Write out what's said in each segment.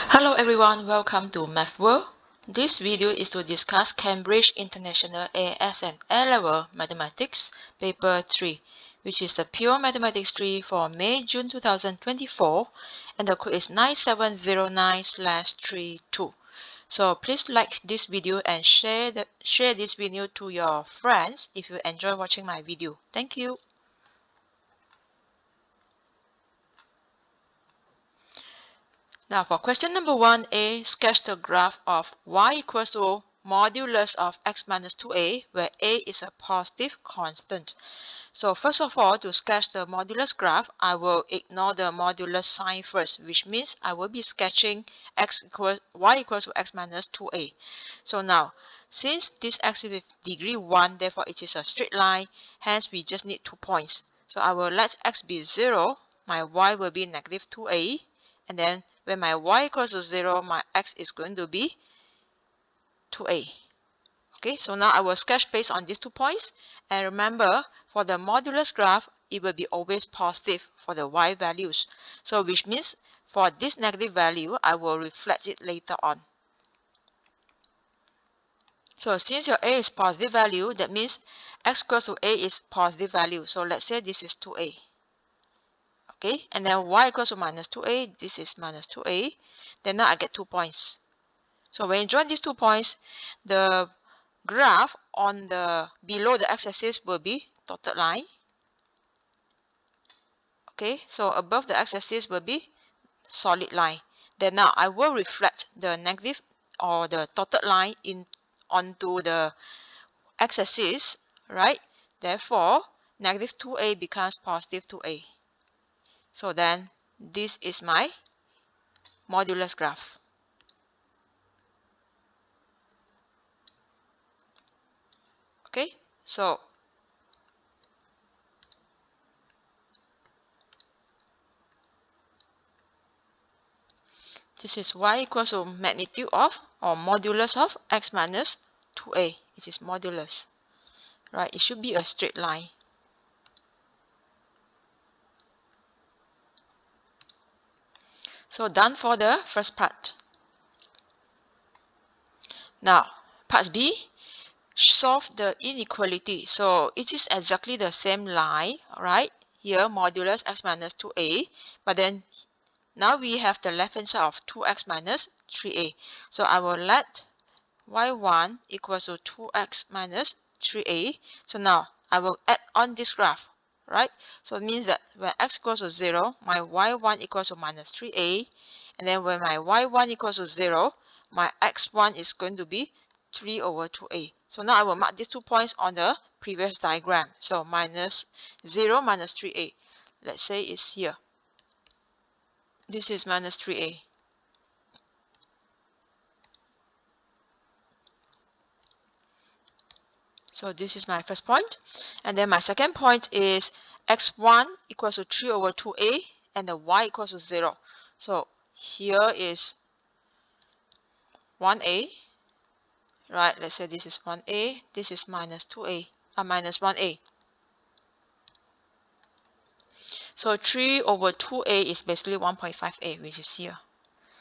Hello everyone, welcome to Math World. This video is to discuss Cambridge International AS and A-Level Mathematics Paper 3, which is the Pure Mathematics 3 for May-June 2024, and the code is 9709/32. So please like this video and share this video to your friends if you enjoy watching my video. Thank you. Now for question number 1a, sketch the graph of y equals to modulus of x minus 2a, where a is a positive constant. So first of all, to sketch the modulus graph, I will ignore the modulus sign first, which means I will be sketching y equals to x minus 2a. So now, since this x is with degree 1, therefore it is a straight line, hence we just need 2 points. So I will let x be 0, my y will be negative 2a, and then when my y equals to 0, my x is going to be 2a. Okay, so now I will sketch based on these 2 points. And remember, for the modulus graph, it will be always positive for the y values. So which means for this negative value, I will reflect it later on. So since your a is positive value, that means x equals to a is positive value. So let's say this is 2a. Okay, and then y equals to minus 2a, this is minus 2a. Then now I get 2 points. So when you join these 2 points, the graph on the below the x-axis will be dotted line. Okay, so above the x-axis will be solid line. Then now I will reflect the negative or the dotted line onto the x-axis, right? Therefore, negative 2a becomes positive 2a. So then this is my modulus graph. Okay, so this is y equals to magnitude of or modulus of x minus 2a. This is modulus, right? It should be a straight line. So done for the first part. Now, part B, solve the inequality. So it is exactly the same line, right? Here, modulus x minus 2a, but then now we have the left hand side of 2x minus 3a. So I will let y1 equals to 2x minus 3a. So now I will add on this graph, right? So it means that when x equals to 0, my y1 equals to minus 3a. And then when my y1 equals to 0, my x1 is going to be 3 over 2a. So now I will mark these 2 points on the previous diagram. So minus 0 minus 3a. Let's say it's here. This is minus 3a. So this is my first point. And then my second point is x1 equals to 3 over 2a and the y equals to 0. So here is 1a, right? Let's say this is 1a, this is minus 2a, minus 1a. So 3 over 2a is basically 1.5a, which is here.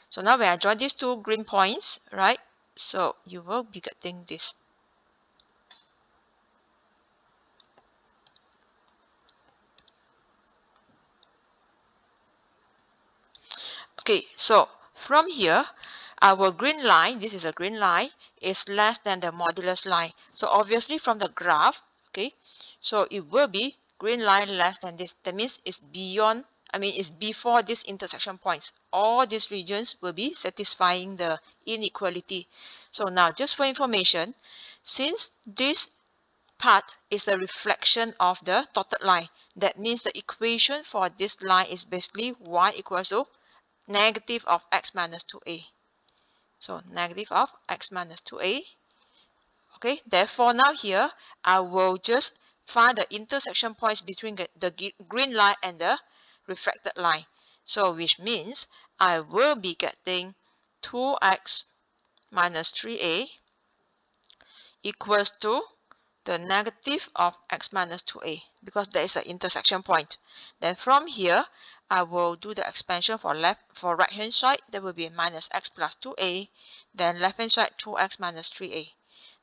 So now when I draw these 2 green points, right? So you will be getting this. Okay, so from here, our green line, this is a green line, is less than the modulus line. So obviously from the graph, okay, so it will be green line less than this. That means it's beyond, it's before these intersection points. All these regions will be satisfying the inequality. So now just for information, since this part is a reflection of the dotted line, that means the equation for this line is basically y equals to negative of x minus 2a. So negative of x minus 2a. Okay, therefore now here I will just find the intersection points between the green line and the refracted line. So which means I will be getting 2x minus 3a equals to the negative of x minus 2a, because there is an intersection point. Then from here, I will do the expansion for right hand side. That will be minus x plus 2a. Then left hand side 2x minus 3a.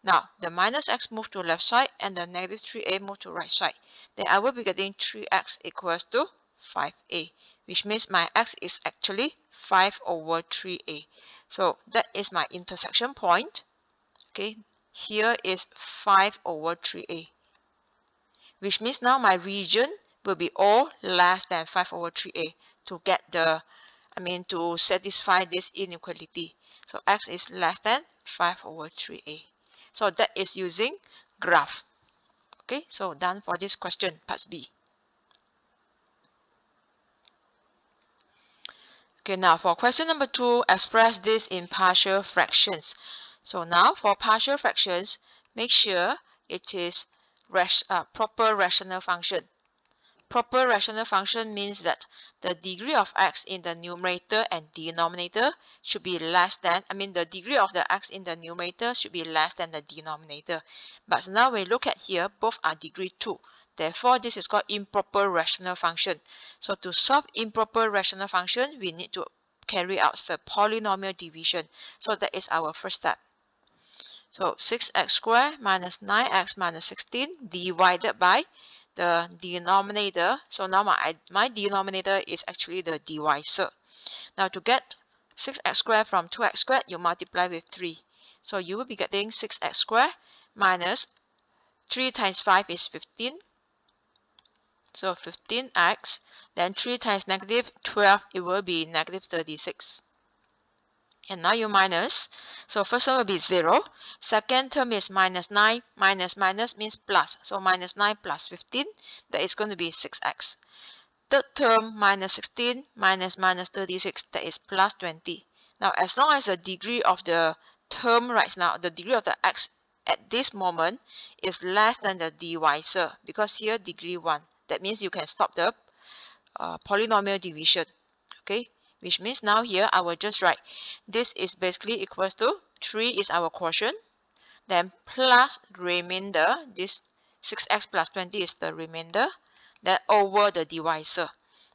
Now the minus x move to left side and the negative 3a move to right side. Then I will be getting 3x equals to 5a, which means my x is actually 5 over 3a. So that is my intersection point. Okay, here is 5 over 3a, which means now my region will be all less than 5 over 3a to get to satisfy this inequality. So x is less than 5 over 3a. So that is using graph. Okay, so done for this question, part B. Okay, now for question number 2, express this in partial fractions. So now for partial fractions, make sure it is proper rational function. Proper rational function means that the degree of x in the numerator and denominator should be less than, the degree of the x in the numerator should be less than the denominator. But now we look at here, both are degree 2. Therefore, this is called improper rational function. So to solve improper rational function, we need to carry out the polynomial division. So that is our first step. So 6x squared minus 9x minus 16 divided by the denominator. So now my denominator is actually the divisor. Now to get 6x squared from 2x squared, you multiply with 3. So you will be getting 6x squared minus 3 times 5 is 15. So 15x. Then 3 times negative 12, it will be negative 36. And now you minus. So first term will be 0. Second term is minus 9. Minus means plus. So minus 9 plus 15. That is going to be 6x. Third term minus 16 minus 36. That is plus 20. Now as long as the degree of the term right now, the degree of the x at this moment is less than the divisor. Because here degree 1. That means you can stop the polynomial division. Okay. Which means now here I will just write this is basically equals to 3 is our quotient, then plus remainder, this 6x plus 20 is the remainder, then over the divisor.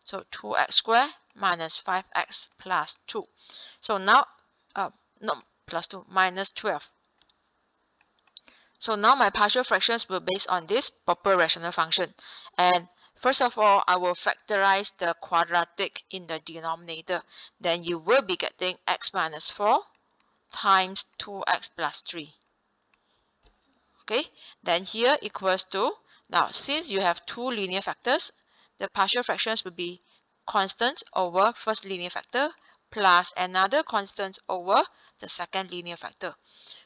So 2x squared minus 5x plus 2. So now, not plus 2, minus 12. So now my partial fractions will based on this proper rational function. And first of all, I will factorize the quadratic in the denominator. Then you will be getting x minus 4 times 2x plus 3. Okay, then here equals to, now since you have two linear factors, the partial fractions will be constant over first linear factor plus another constant over the second linear factor.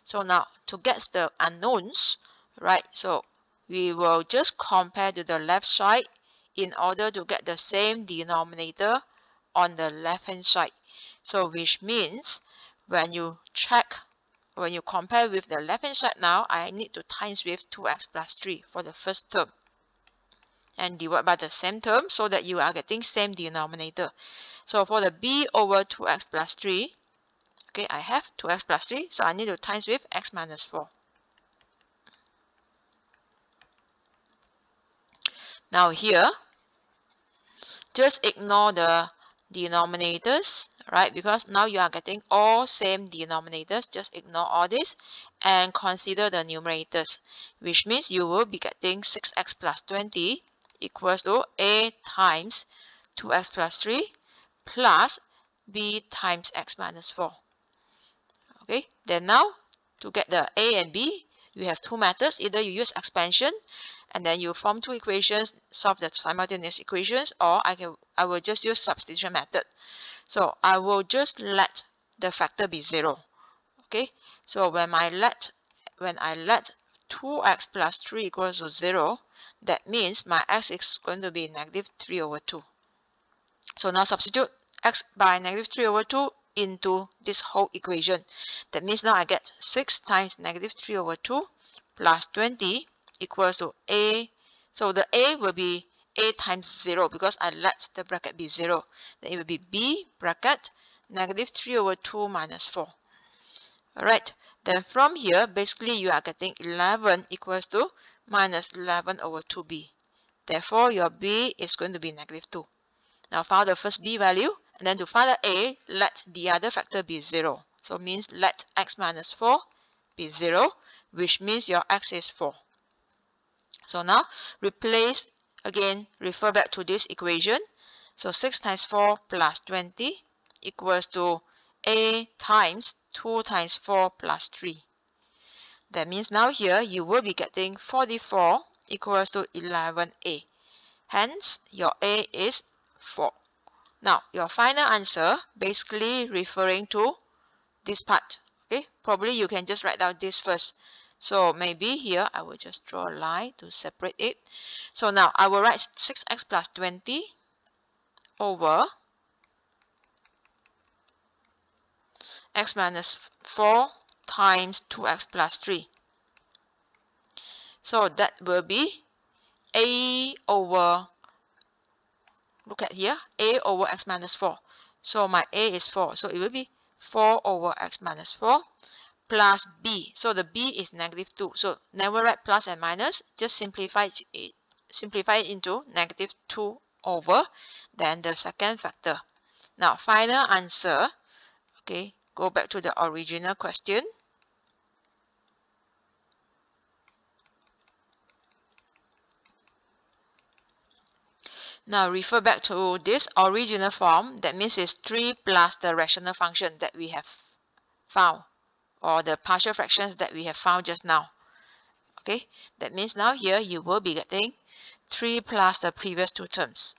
So now to get the unknowns, right, so we will just compare to the left side in order to get the same denominator on the left hand side. So which means when you compare with the left hand side now, I need to times with 2x plus 3 for the first term and divide by the same term so that you are getting same denominator. So for the b over 2x plus 3, okay, I have 2x plus 3, so I need to times with x minus 4. Now here, just ignore the denominators, right? Because now you are getting all same denominators. Just ignore all this and consider the numerators, which means you will be getting 6x plus 20 equals to a times 2x plus 3 plus b times x minus 4. Okay, then now to get the a and b, you have two methods. Either you use expansion and then you form two equations, solve the simultaneous equations, or I will just use substitution method. So I will just let the factor be 0. Okay, so when I let 2x plus 3 equals to 0, that means my x is going to be negative 3 over 2. So now substitute x by negative 3 over 2 into this whole equation. That means now I get 6 times negative 3 over 2 plus 20 equals to a. So the a will be a times 0 because I let the bracket be 0. Then it will be b bracket negative 3 over 2 minus 4. Alright, then from here, basically you are getting 11 equals to minus 11 over 2b. Therefore, your b is going to be negative 2. Now find the first b value, and then to find the a, let the other factor be 0. So means let x minus 4 be 0, which means your x is 4. So now replace, again refer back to this equation. So 6 times 4 plus 20 equals to a times 2 times 4 plus 3. That means now here you will be getting 44 equals to 11a. Hence, your a is 4. Now, your final answer basically referring to this part. Okay, probably you can just write down this first. So maybe here I will just draw a line to separate it. So now I will write 6x plus 20 over x minus 4 times 2x plus 3. So that will be a over, look at here, a over x minus 4. So my a is 4. So it will be 4 over x minus 4 plus b. So the b is negative 2. So never write plus and minus. Just simplify it into negative 2 over then the second factor. Now final answer. Okay, go back to the original question. Now refer back to this original form. That means it's 3 plus the rational function that we have found, or the partial fractions that we have found just now. Okay, that means now here you will be getting 3 plus the previous two terms.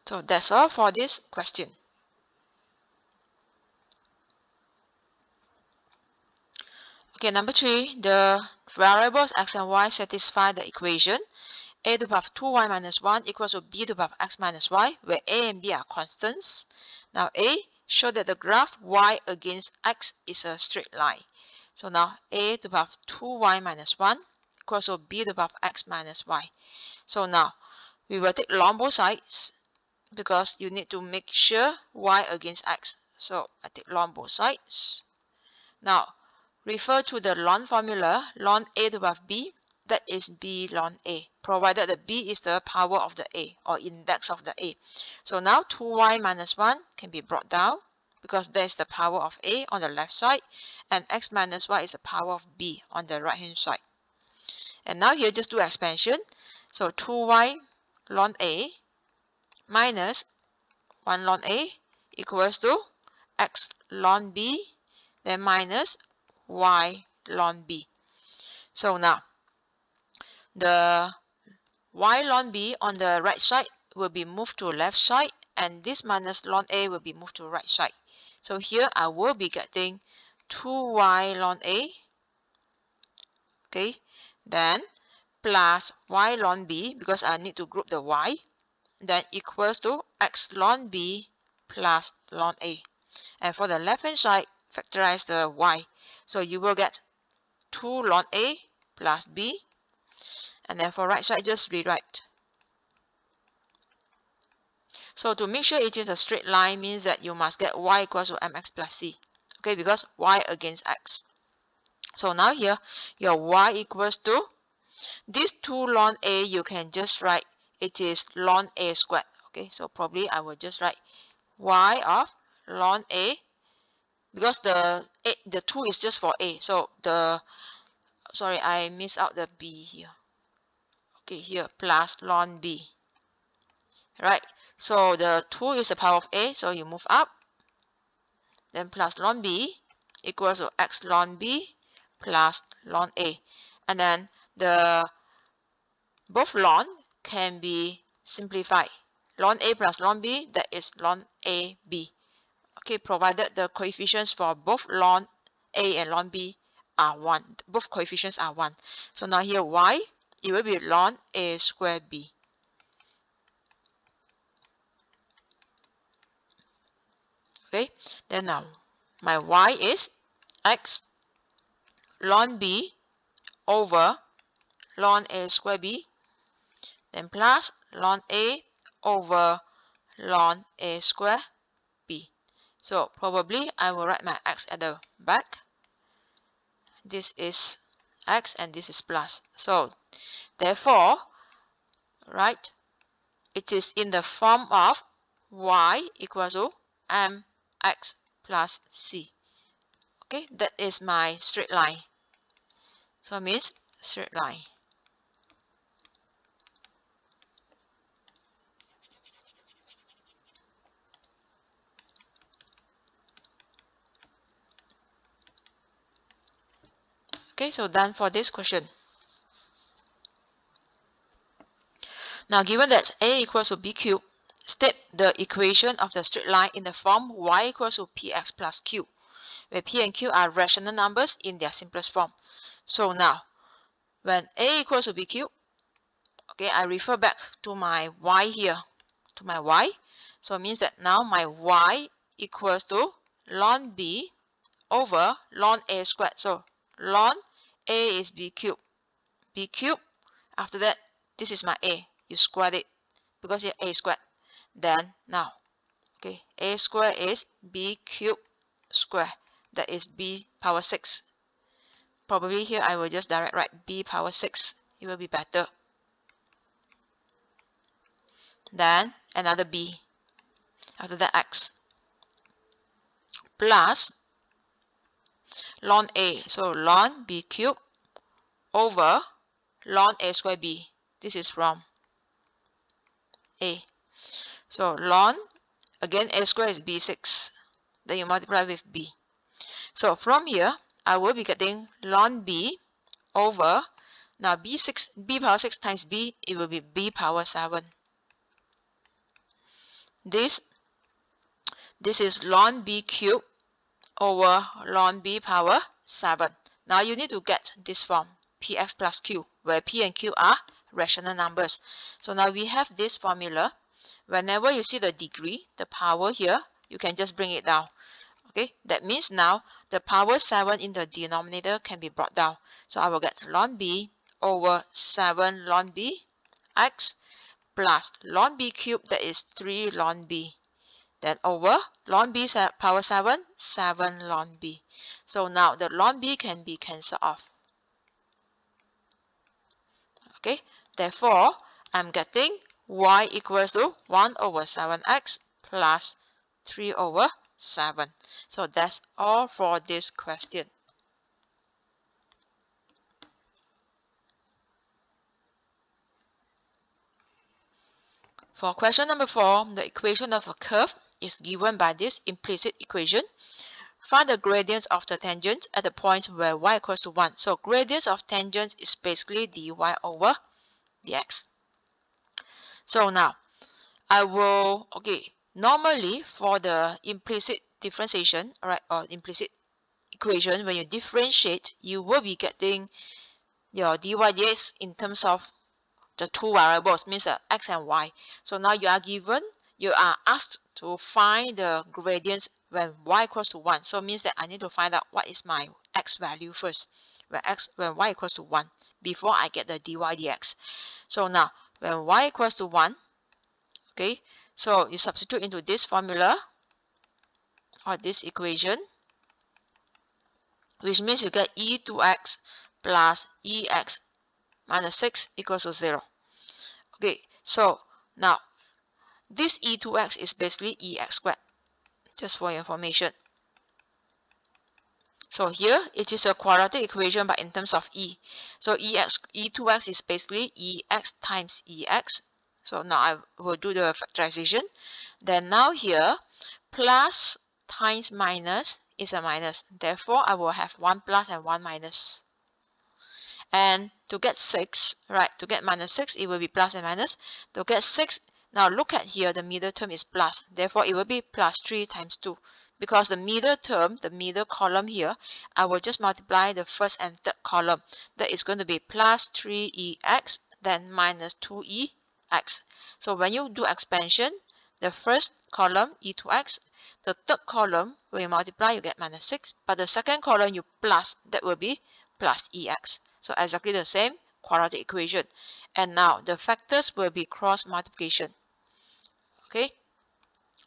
So that's all for this question. Okay, number 3, the variables x and y satisfy the equation a to the power of 2y minus 1 equals to b to the power of x minus y, where a and b are constants. Now a, show that the graph y against x is a straight line. So now a to the power of 2y minus 1 equals to b to the power of x minus y. So now we will take log both sides because you need to make sure y against x. So I take log both sides. Now refer to the log formula, log a to the power of b, that is b log a, provided the b is the power of the a, or index of the a. So now 2y minus 1 can be brought down because that is the power of a on the left side, and x minus y is the power of b on the right hand side. And now here just do expansion. So 2y log a minus 1 log a equals to x log b, then minus y log b. So now the y log b on the right side will be moved to left side, and this minus log a will be moved to right side. So here I will be getting 2y log a, okay, then plus y log b, because I need to group the y, then equals to x log b plus log a. And for the left hand side, factorize the y. So you will get 2 log a plus b. And then for right side, just rewrite. So to make sure it is a straight line means that you must get y equals to mx plus c. Okay, because y against x. So now here, your y equals to, this 2 log a, you can just write, it is log a squared. Okay, so probably I will just write y of log a, because the 2 is just for a. So sorry, I missed out the b here. Okay, here plus log b. Right, so the 2 is the power of a, so you move up. Then plus log b equals to x log b plus log a. And then the both log can be simplified. Log a plus log b, that is log a b. Okay, provided the coefficients for both log a and log b are 1. Both coefficients are 1. So now here y, it will be log a squared b. Okay, then now my y is x log b over log a squared b, then plus log a over log a squared b. So probably I will write my x at the back. This is x and this is plus. So Therefore, right, it is in the form of y equals to mx plus c. Okay, that is my straight line. So it means straight line. Okay, so done for this question. Now given that a equals to b cubed, state the equation of the straight line in the form y equals to px plus q, where p and q are rational numbers in their simplest form. So now, when a equals to b cubed, okay, I refer back to my y here, to my y. So it means that now my y equals to ln b over ln a squared. So ln a is b cubed. B cubed, after that, this is my a. You squared it because it's a squared. Then now, okay, a squared is b cubed square. That is b power 6. Probably here I will just direct write b power 6. It will be better. Then another b. After that x. Plus ln a. So ln b cubed over ln a squared b. This is from a. So ln, again a squared is b6. Then you multiply with b. So from here, I will be getting ln b over, now b power 6 times b, it will be b power 7. This is ln b cubed over ln b power 7. Now you need to get this form, px plus q, where p and q are rational numbers. So now we have this formula. Whenever you see the degree, the power here, you can just bring it down. Okay, that means now the power 7 in the denominator can be brought down. So I will get ln b over 7 ln b x plus ln b cubed, that is 3 ln b. Then over ln b power 7, 7 ln b. So now the ln b can be cancelled off. Okay, therefore I'm getting y equals to 1 over 7x plus 3 over 7. So that's all for this question. For question number 4, the equation of a curve is given by this implicit equation. Find the gradients of the tangent at the point where y equals to 1. So gradients of tangents is basically dy over dx. So now I will, okay, normally for the implicit differentiation, alright, or implicit equation, when you differentiate, you will be getting your dy dx in terms of the two variables, means x and y. So now you are asked to find the gradients when y equals to 1. So it means that I need to find out what is my x value first, when y equals to 1, before I get the dy dx. So now when y equals to 1, okay, so you substitute into this formula or this equation, which means you get e2x plus ex minus 6 equals to 0. Okay, so now this e2x is basically ex squared, just for your information. So here it is a quadratic equation, but in terms of e. So e2x is basically ex times ex. So now I will do the factorization. Then now here, plus times minus is a minus. Therefore, I will have 1 plus and 1 minus. And to get 6, right, to get minus 6, it will be plus and minus. To get 6, now look at here, the middle term is plus. Therefore, it will be plus 3 times 2. Because the middle term, the middle column here, I will just multiply the first and third column. That is going to be plus 3ex, then minus 2ex. So when you do expansion, the first column, e2x, the third column, when you multiply, you get minus 6. But the second column, you plus, that will be plus ex. So exactly the same quadratic equation. And now the factors will be cross multiplication. Okay.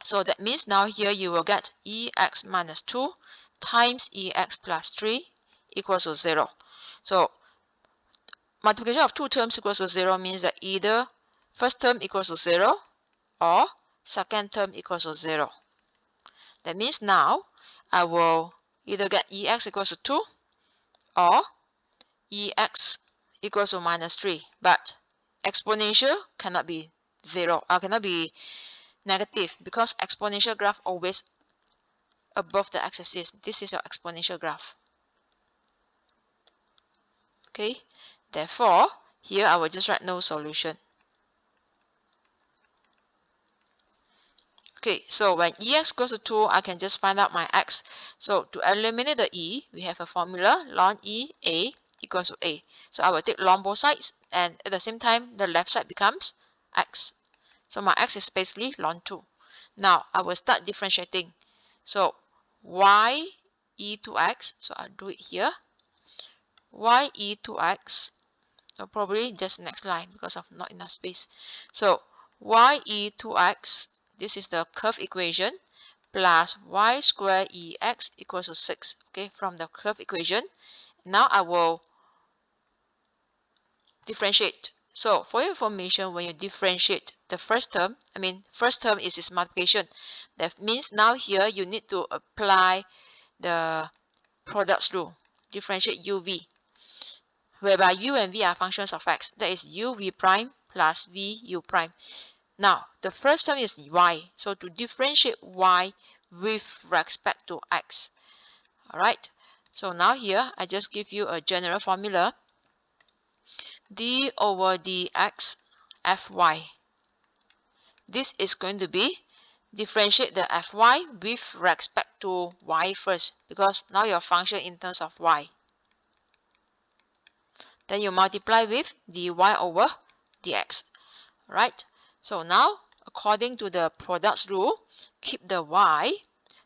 So that means now here you will get ex minus 2 times ex plus 3 equals to 0. So multiplication of two terms equals to 0 means that either first term equals to 0 or second term equals to 0. That means now I will either get EX equals to 2 or EX equals to minus 3. But exponential cannot be 0, or cannot be negative, because exponential graph always above the x-axis. This is your exponential graph. Okay, therefore here I will just write no solution. Okay, so when EX goes to 2, I can just find out my X. So to eliminate the E, we have a formula, ln E A equals to A. So I will take ln both sides, and at the same time, the left side becomes X. So my X is basically ln 2. Now I will start differentiating. So Y E2X, so I'll do it here. Y E2X, so probably just next line because of not enough space. So Y E2X, this is the curve equation, plus y squared EX equals to 6. Okay, from the curve equation. Now I will differentiate. So for your information, when you differentiate the first term, first term is its multiplication. That means now here you need to apply the products rule. Differentiate UV, whereby u and v are functions of x. That is uv prime plus vu prime. Now, the first term is y. So to differentiate y with respect to x. Alright. So now here, I just give you a general formula. D over dx fy. This is going to be differentiate the fy with respect to y first, because now your function in terms of y. Then you multiply with dy over dx. Right? So now, according to the products rule, keep the y,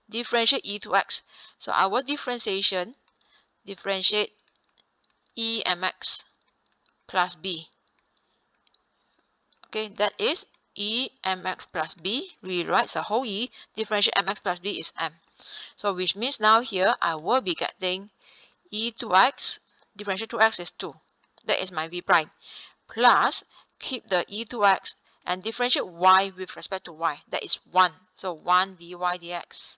differentiate e to x. So our differentiate e mx plus b. Okay, that is e mx plus b. Rewrite the whole e, differentiate mx plus b is m. So which means now here I will be getting e to x, differentiate to x is 2. That is my v prime. Plus, keep the e to x and differentiate y with respect to y. That is 1. So 1 dy dx.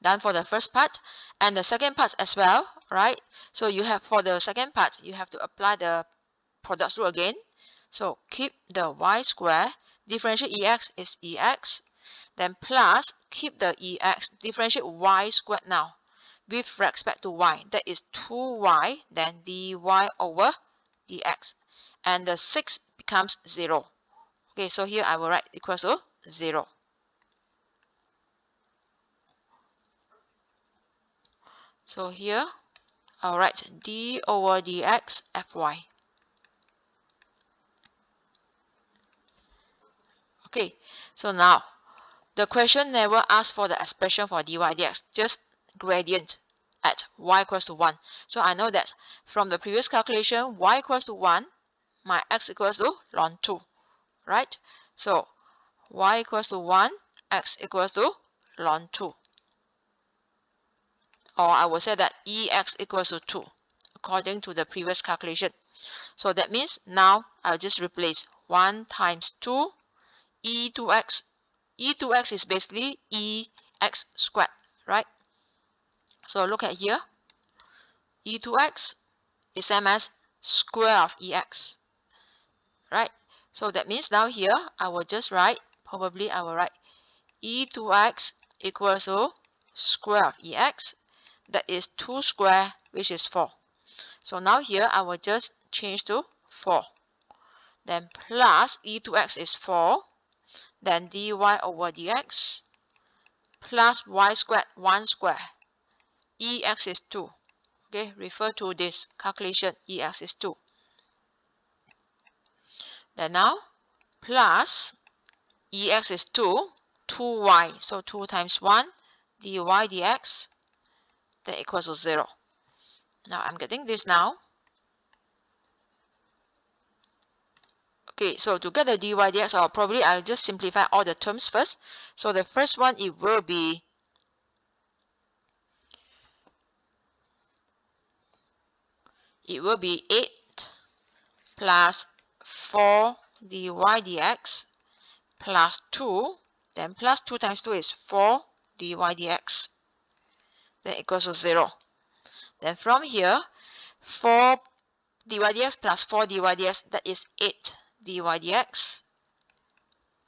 Done for the first part. And the second part as well, right? So you have, for the second part, you have to apply the products rule again. So keep the y square, differentiate ex is ex. Then plus, keep the ex, differentiate y squared now with respect to y. That is 2y, then dy over dx. And the 6 becomes 0. Okay, so here I will write equals to 0. So here I'll write d over dx fy. Okay, so now the question never asks for the expression for dy dx, just gradient at y equals to 1. So I know that from the previous calculation, y equals to 1, my x equals to ln 2, right? So y equals to 1, x equals to ln 2. Or I will say that ex equals to 2, according to the previous calculation. So that means now I'll just replace 1 times 2 e to x. E to x is basically ex squared, right? So look at here. E to x is same as square of ex, right? So that means now here I will just write, probably I will write e to x equals to square of ex. That is 2 square, which is 4. So now here I will just change to 4. Then plus e to x is 4. Then dy over dx plus y squared 1 square. Ex is 2. Okay, refer to this calculation. Ex is 2. Then now plus ex is 2, 2y. So 2 times 1 dy dx, that equals to 0. Now I'm getting this now. Okay, so to get the dy dx, or probably I'll just simplify all the terms first. So the first one, it will be it will be 8 plus 4 dy dx plus 2, then plus 2 times 2 is 4 dy dx, then equals to 0. Then from here, 4 dy dx plus 4 dy dx, that is 8 dy dx.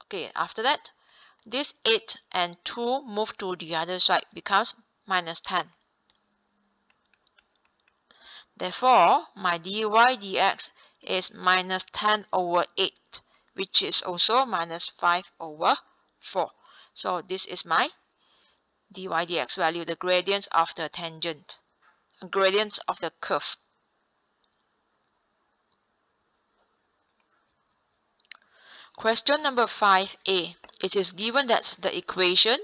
Okay, after that, this 8 and 2 move to the other side, becomes minus 10. Therefore, my dy dx is minus 10 over 8, which is also minus 5 over 4. So this is my dy dx value, the gradient of the tangent, gradient of the curve. Question number 5a. It is given that the equation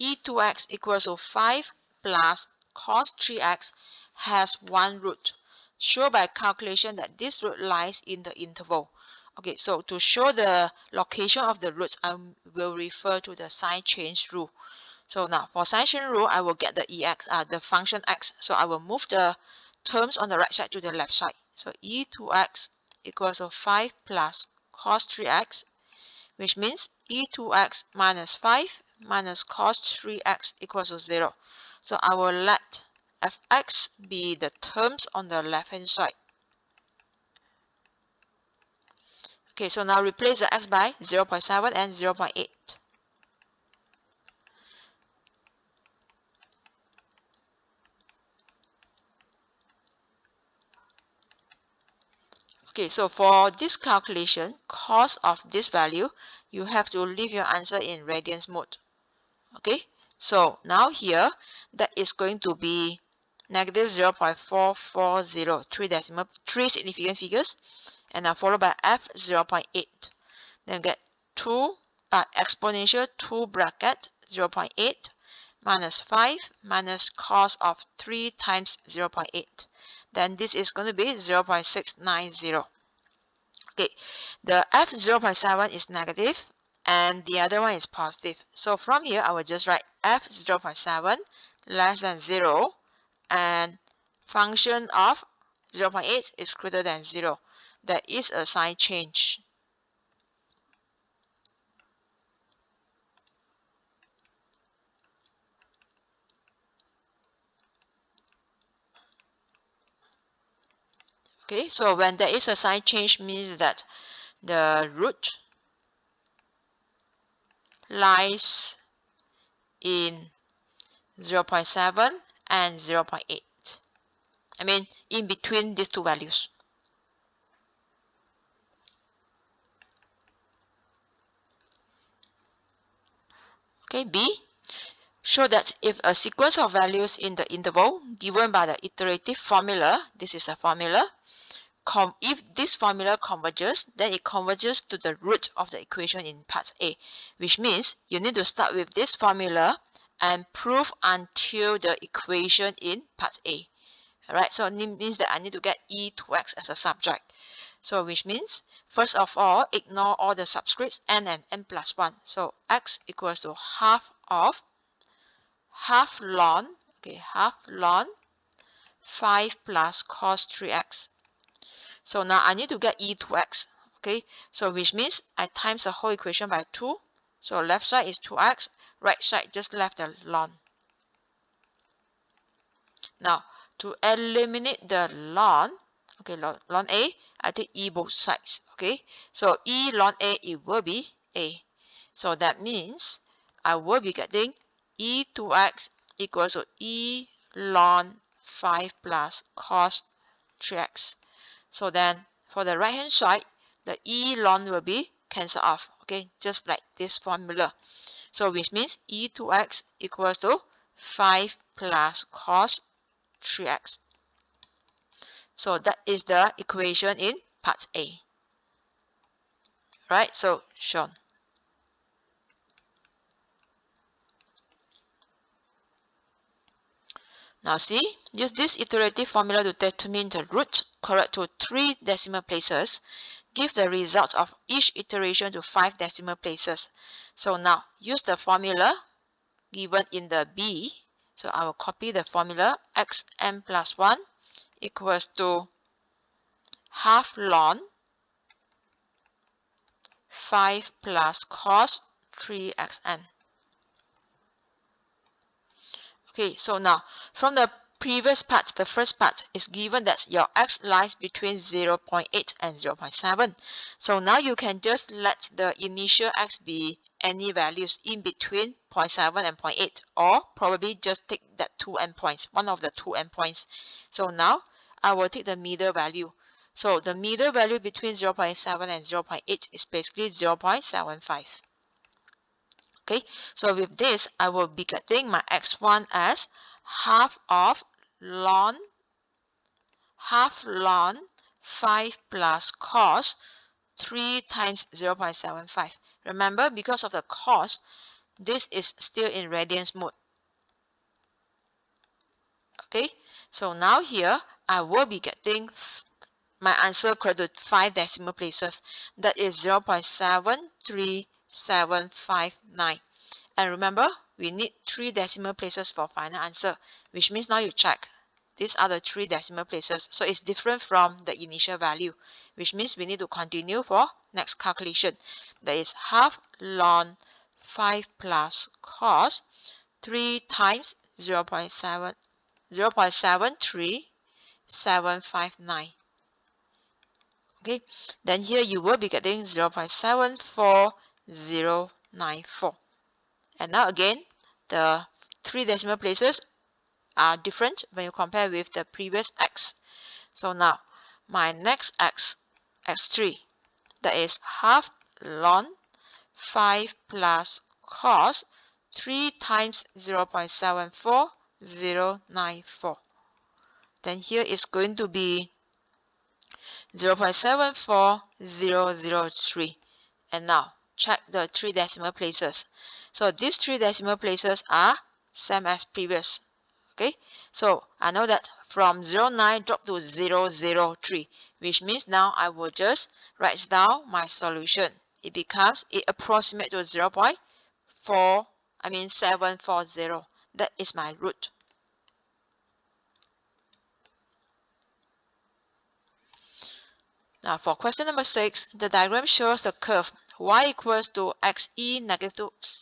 e2x equals to 5 plus cos 3x has one root. Show by calculation that this root lies in the interval. Okay, so to show the location of the roots, I will refer to the sign change rule. So now for sign change rule, I will get the the function x. So I will move the terms on the right side to the left side. So e2x equals to 5 plus cos 3x, which means e2x minus 5 minus cos 3x equals to 0. So I will let fx be the terms on the left hand side. Okay, so now replace the x by 0.7 and 0.8. Okay, so for this calculation, cos of this value, you have to leave your answer in radians mode. Okay, so now here, that is going to be negative 0.440, three significant figures, and now followed by f 0.8. Then get exponential 2 bracket 0.8 minus 5 minus cos of 3 times 0.8. Then this is going to be 0.690. Okay, the f 0.7 is negative and the other one is positive. So from here, I will just write f 0.7 less than 0 and function of 0.8 is greater than 0. There is a sign change. Okay, so when there is a sign change means that the root lies in 0.7 and 0.8. I mean, in between these two values. Okay, B. Show that if a sequence of values in the interval given by the iterative formula, this is a formula, if this formula converges, then it converges to the root of the equation in part A, which means you need to start with this formula and prove until the equation in part A. Alright, so it means that I need to get e2x as a subject. So which means, first of all, ignore all the subscripts n and n plus 1. So x equals to half ln 5 plus cos 3x. So now I need to get e2x. Okay, so which means I times the whole equation by 2. So left side is 2x, right side just left the ln. Now to eliminate the ln, okay, ln a, I take e both sides. Okay, so e ln a, it will be a. So that means I will be getting e2x equals to e ln 5 plus cos 3x. So then for the right hand side, the e ln will be cancelled off. Okay, just like this formula. So which means e2x equals to 5 plus cos 3x. So that is the equation in part A. Right, so shown. Now see, use this iterative formula to determine the root correct to 3 decimal places. Give the results of each iteration to 5 decimal places. So now use the formula given in the B. So I will copy the formula xn plus 1 equals to half ln 5 plus cos 3xn. Okay, so now from the previous part, the first part is given that your x lies between 0.8 and 0.7. So now you can just let the initial x be any values in between 0.7 and 0.8, or probably just take that two endpoints, one of the two endpoints. So now I will take the middle value. So the middle value between 0.7 and 0.8 is basically 0.75. Okay, so with this, I will be getting my x1 as half ln 5 plus cos 3 times 0.75. Remember, because of the cos, this is still in radians mode. Okay, so now here, I will be getting my answer equal to 5 decimal places. That is 0.73759. And remember, we need 3 decimal places for final answer, which means now you check. These are the 3 decimal places, so it's different from the initial value, which means we need to continue for next calculation. That is half ln 5 plus cos 3 times 0.73759. Okay, then here you will be getting 0.74094. And now again, the 3 decimal places are different when you compare with the previous x. So now, my next x, x3, that is half ln 5 plus cos 3 times 0.74094. Then here is going to be 0.74003. And now, check the 3 decimal places. So these 3 decimal places are same as previous. Okay, so I know that from 09 drop to 003, which means now I will just write down my solution. It approximates to 740. That is my root. Now for question number 6, the diagram shows the curve y equals to xe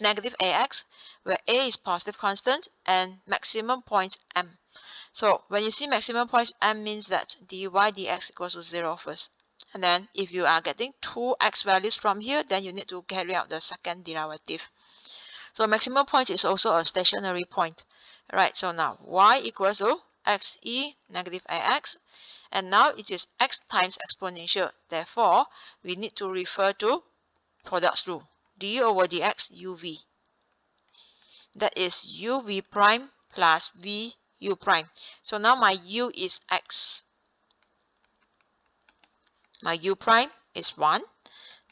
negative ax, where a is positive constant and maximum point m. So when you see maximum point m means that dy dx equals to 0 first. And then if you are getting 2 x values from here, then you need to carry out the second derivative. So maximum point is also a stationary point. Alright, so now y equals to xe negative ax. And now it is x times exponential. Therefore, we need to refer to products rule. du over dx uv. That is uv prime plus vu prime. So now my u is x. My u prime is 1.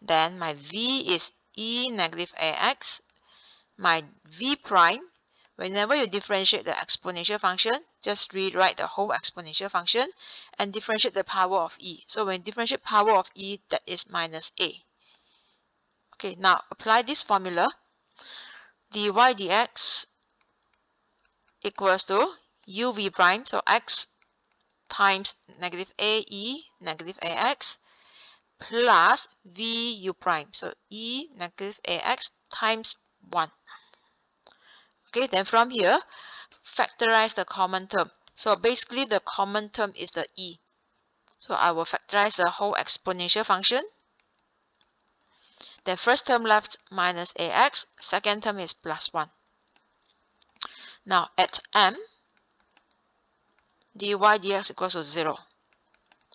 Then my v is e negative ax. My v prime, whenever you differentiate the exponential function, just rewrite the whole exponential function and differentiate the power of e. So when you differentiate power of e, that is minus a. Okay, now apply this formula. Dy dx equals to uv prime, so x times negative ae negative ax plus vu prime, so e negative ax times 1. Okay, then from here, factorize the common term. So basically the common term is the e. So I will factorize the whole exponential function. Then first term left minus ax, second term is plus 1. Now at m, dy dx equals to 0.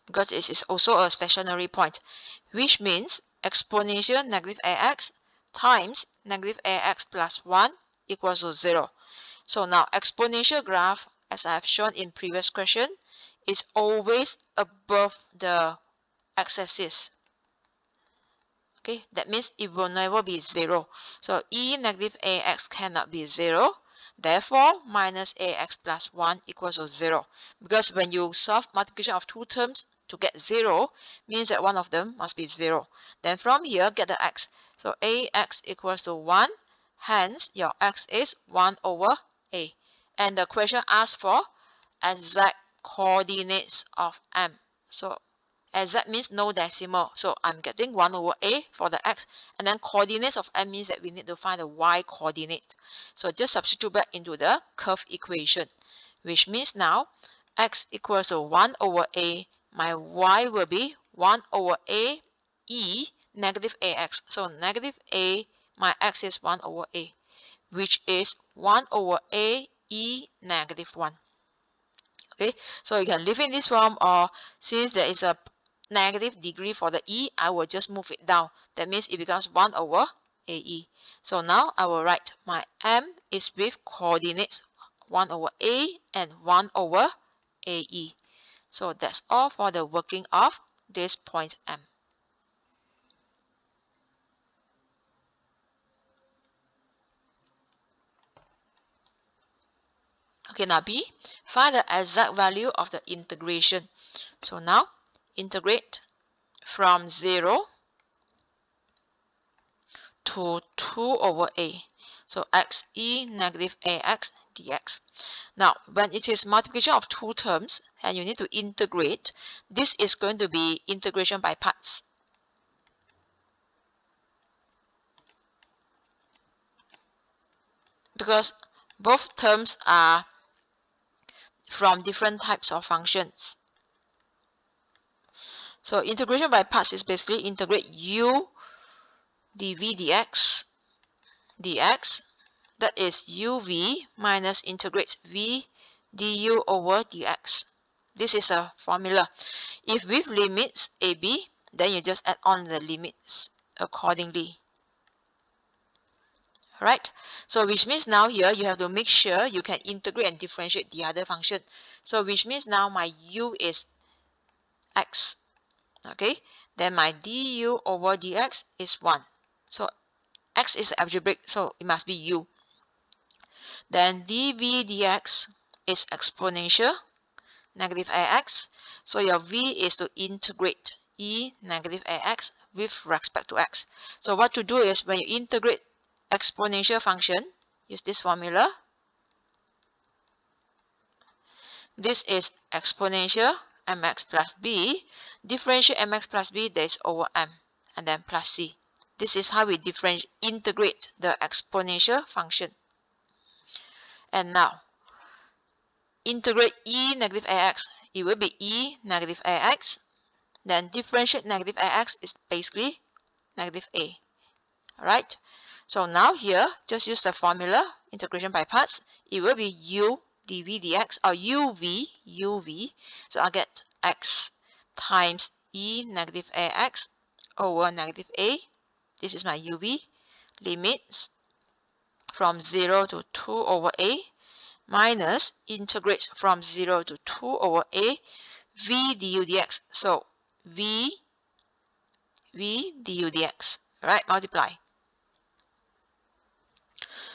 Because it is also a stationary point, which means exponential negative ax times negative ax plus 1 equals to 0. So now exponential graph, as I have shown in previous question, is always above the x-axis. Okay, that means it will never be 0. So e negative ax cannot be 0. Therefore, minus ax plus 1 equals to 0. Because when you solve multiplication of 2 terms to get 0, means that one of them must be 0. Then from here, get the x. So ax equals to 1. Hence, your x is 1 over a. And the question asks for exact coordinates of m. So Exact means no decimal. So I'm getting 1 over a for the x. And then coordinates of m means that we need to find the y coordinate. So just substitute back into the curve equation, which means now x equals to 1 over a. My y will be 1 over a e negative ax. So negative a, my x is 1 over a, which is 1 over a e negative 1. Okay, so you can leave in this form, or since there is a negative degree for the e, I will just move it down. That means it becomes 1 over ae. So now I will write my m is with coordinates 1 over a and 1 over ae. So that's all for the working of this point m. Okay, now b, find the exact value of the integration. So now integrate from 0 to 2 over a. So x e negative ax dx. Now, when it is multiplication of two terms and you need to integrate, this is going to be integration by parts. Because both terms are from different types of functions. So integration by parts is basically integrate u dv dx, that is uv minus integrate v du over dx. This is a formula. If with limits ab, then you just add on the limits accordingly. Right? So which means now here you have to make sure you can integrate and differentiate the other function. So which means now my u is x. Okay? Then my du over dx is 1. So x is algebraic, so it must be u. Then dv dx is exponential negative ax. So your v is to integrate e negative ax with respect to x. So what to do is when you integrate exponential function, use this formula. This is exponential mx plus b. Differential mx plus b, that is over m, and then plus c. This is how we integrate the exponential function. And now, integrate e negative ax. It will be e negative ax. Then differentiate negative ax is basically negative a. Alright? So now here, just use the formula, integration by parts. It will be u dv dx, or uv. So I'll get x times e negative ax over negative a. This is my uv. Limits from 0 to 2 over a minus integrate from 0 to 2 over a v du dx. So v du dx. Alright, multiply.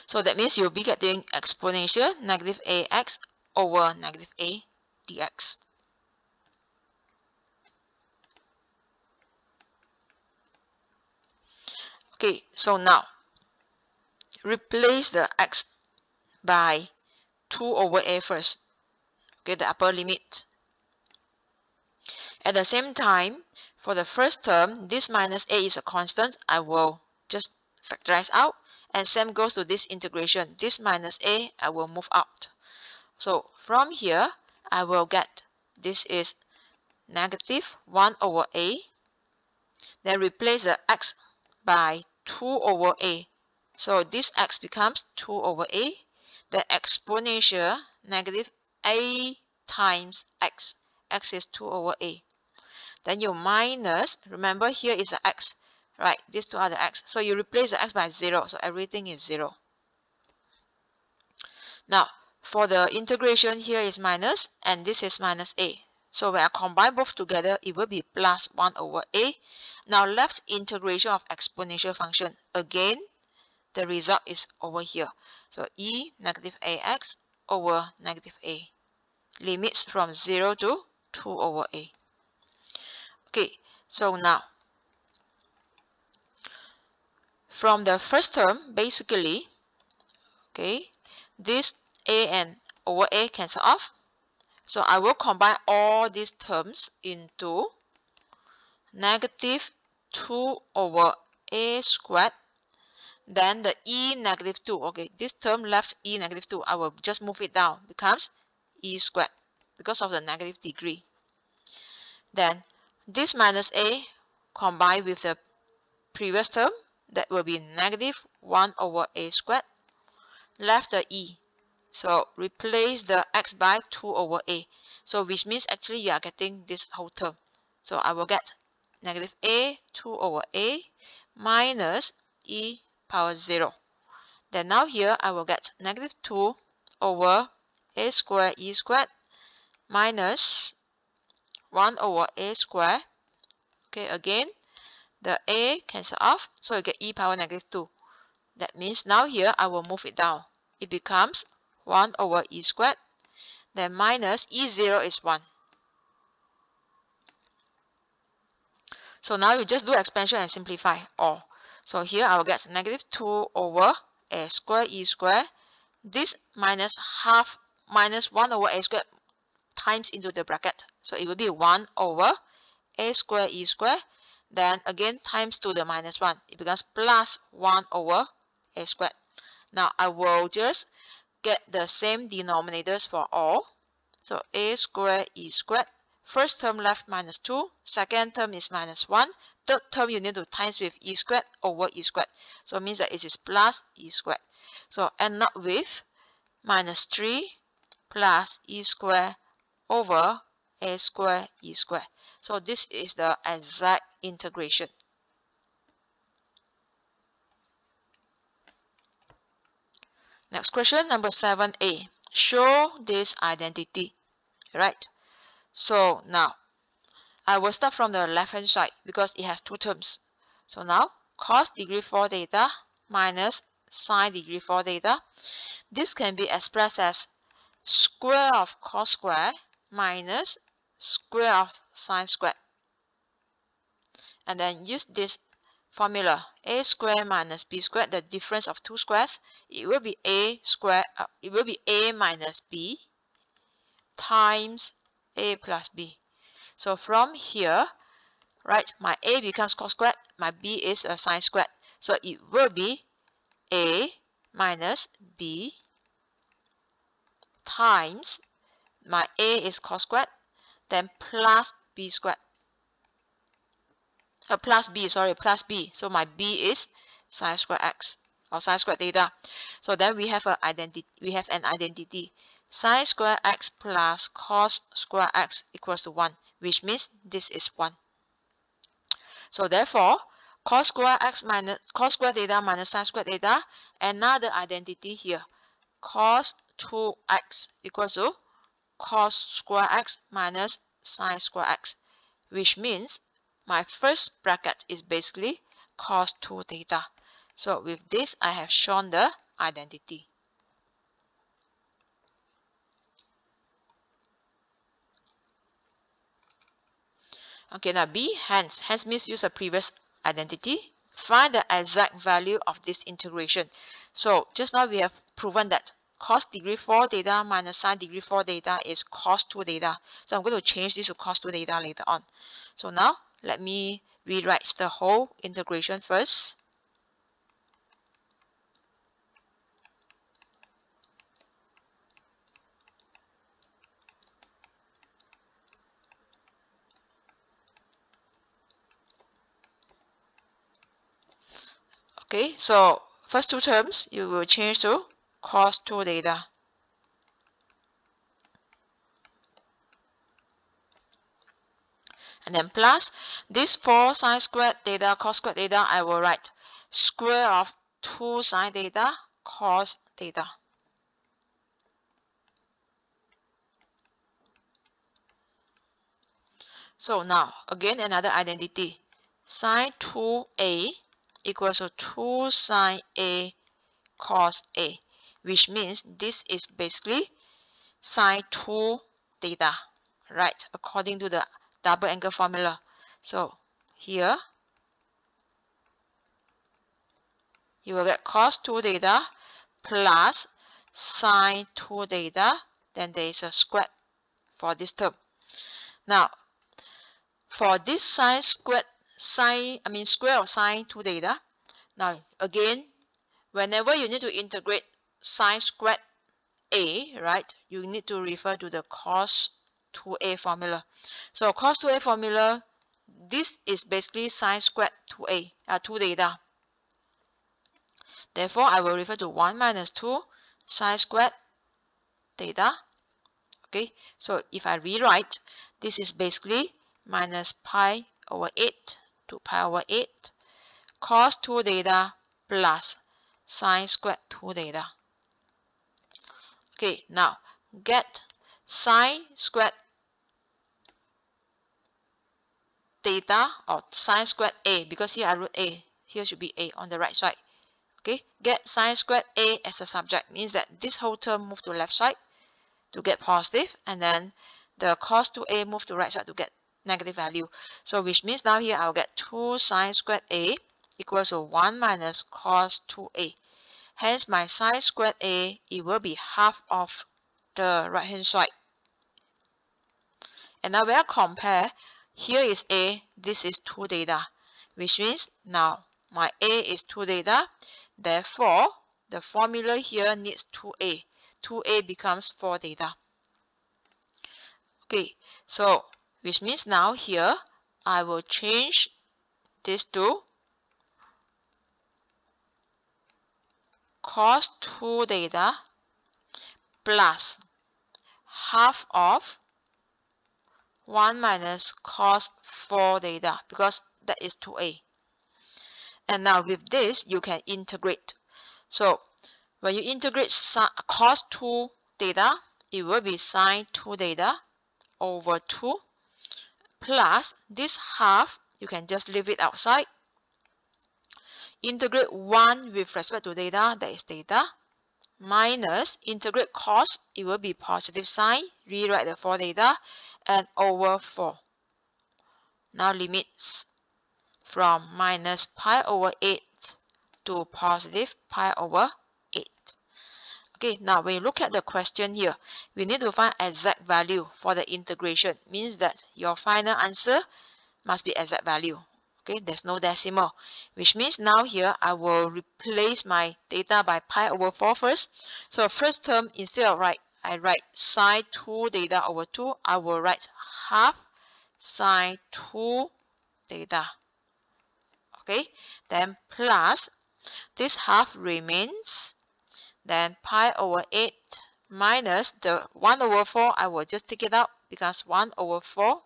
So that means you'll be getting exponential negative ax over negative a dx. Okay, so now replace the x by 2 over a first. Okay, the upper limit. At the same time, for the first term, this minus a is a constant. I will just factorize out. And same goes to this integration. This minus a, I will move out. So from here, I will get this is negative 1 over a. Then replace the x by 2 over a. So this x becomes 2 over a. The exponential negative a times x. X is 2 over a. Then you minus, remember here is the x, right? These two are the x. So you replace the x by 0. So everything is 0. Now, for the integration, here is minus, and this is minus a. So when I combine both together, it will be plus 1 over a. Now left integration of exponential function. Again, the result is over here. So e negative ax over negative a. Limits from 0 to 2 over a. Okay, so now, from the first term, basically, okay, this a and over a cancel off. So I will combine all these terms into negative 2 over a squared. Then the e negative 2. Okay, this term left e negative 2. I will just move it down. Becomes e squared because of the negative degree. Then this minus a combined with the previous term, that will be negative 1 over a squared. Left the e. So replace the x by 2 over a. So which means actually you are getting this whole term. So I will get negative a 2 over a minus e power 0. Then now here I will get negative 2 over a squared e squared minus 1 over a squared. Okay, again, the a cancel off, so you get e power negative 2. That means now here I will move it down. It becomes 1 over e squared. Then minus e0 is 1. So now you just do expansion and simplify all. So here I will get negative 2 over a squared e squared. This minus half minus 1 over a squared times into the bracket. So it will be 1 over a squared e squared. Then again times to the minus 1. It becomes plus 1 over a squared. Now I will just get the same denominators for all. So a squared e squared. First term left minus 2. Second term is minus 1. Third term you need to times with e squared over e squared. So it means that it is plus e squared. So end up with minus 3 plus e squared over a squared e squared. So this is the exact integration. Next question, number 7a. Show this identity. Right? So now I will start from the left hand side because it has two terms. So now cos degree 4 theta minus sine degree 4 theta. This can be expressed as square of cos square minus square of sine square. And then use this formula, a square minus b squared, the difference of two squares, it will be a square, it will be a minus b times a plus b. So from here, right, my a becomes cos squared, my b is a sine squared. So it will be a minus b times, my a is cos squared, then plus b squared. Plus b, plus b. So my b is sine squared x or sine squared theta. So then we have an identity. Sine squared x plus cos squared x equals to 1, which means this is 1. So therefore, cos squared theta minus sine squared theta, another identity here. Cos 2x equals to cos squared x minus sine squared x, which means my first bracket is basically cos 2 theta. So with this, I have shown the identity. Okay, now B, hence means use a previous identity. Find the exact value of this integration. So just now we have proven that cos degree 4 theta minus sine degree 4 theta is cos 2 theta. So I'm going to change this to cos 2 theta later on. So now let me rewrite the whole integration first. Okay, so first two terms you will change to cos 2 theta. And then plus this 4 sine squared theta cos squared theta, I will write square of 2 sine theta cos theta. So now again another identity. Sine 2a equals to 2 sine a cos a, which means this is basically sine 2 theta, right, according to the double angle formula. So here you will get cos 2 theta plus sine 2 theta, then there is a square for this term. Now for this square of sine 2 theta. Now again, whenever you need to integrate sine squared a, right, you need to refer to the cos 2a formula. So cos 2a formula, this is basically sine squared 2 theta. Therefore, I will refer to 1 minus 2 sine squared theta. Okay, so if I rewrite, this is basically minus pi over 8 to pi over 8 cos 2 theta plus sine squared 2 theta. Okay, now get sine squared theta or sine squared a, because here I wrote a, here should be a on the right side. Okay, get sine squared a as a subject means that this whole term move to left side to get positive, and then the cos 2a move to right side to get negative value. So which means now here I'll get 2 sine squared a equals to 1 minus cos 2a. Hence my sine squared a, it will be half of the right hand side. And now when I compare, here is a, this is 2 theta, which means now my a is 2 theta. Therefore, the formula here needs 2a. 2a becomes 4 theta. Okay, so which means now here I will change this to cos 2 theta plus half of 1 minus cos 4 theta, because that is 2a. And now with this, you can integrate. So when you integrate cos 2 theta, it will be sine 2 theta over 2 plus this half, you can just leave it outside. Integrate 1 with respect to theta, that is theta, minus integrate cos, it will be positive sign, rewrite the 4 theta, and over 4. Now limits from minus pi over 8 to positive pi over 8. Okay, now when you look at the question here, we need to find exact value for the integration. Means that your final answer must be exact value. Okay, there's no decimal, which means now here I will replace my theta by pi over 4 first. So first term, instead of I write sine 2 theta over 2, I will write half sine 2 theta. Okay, then plus this half remains, then pi over 8 minus the 1 over 4, I will just take it out, because 1 over 4,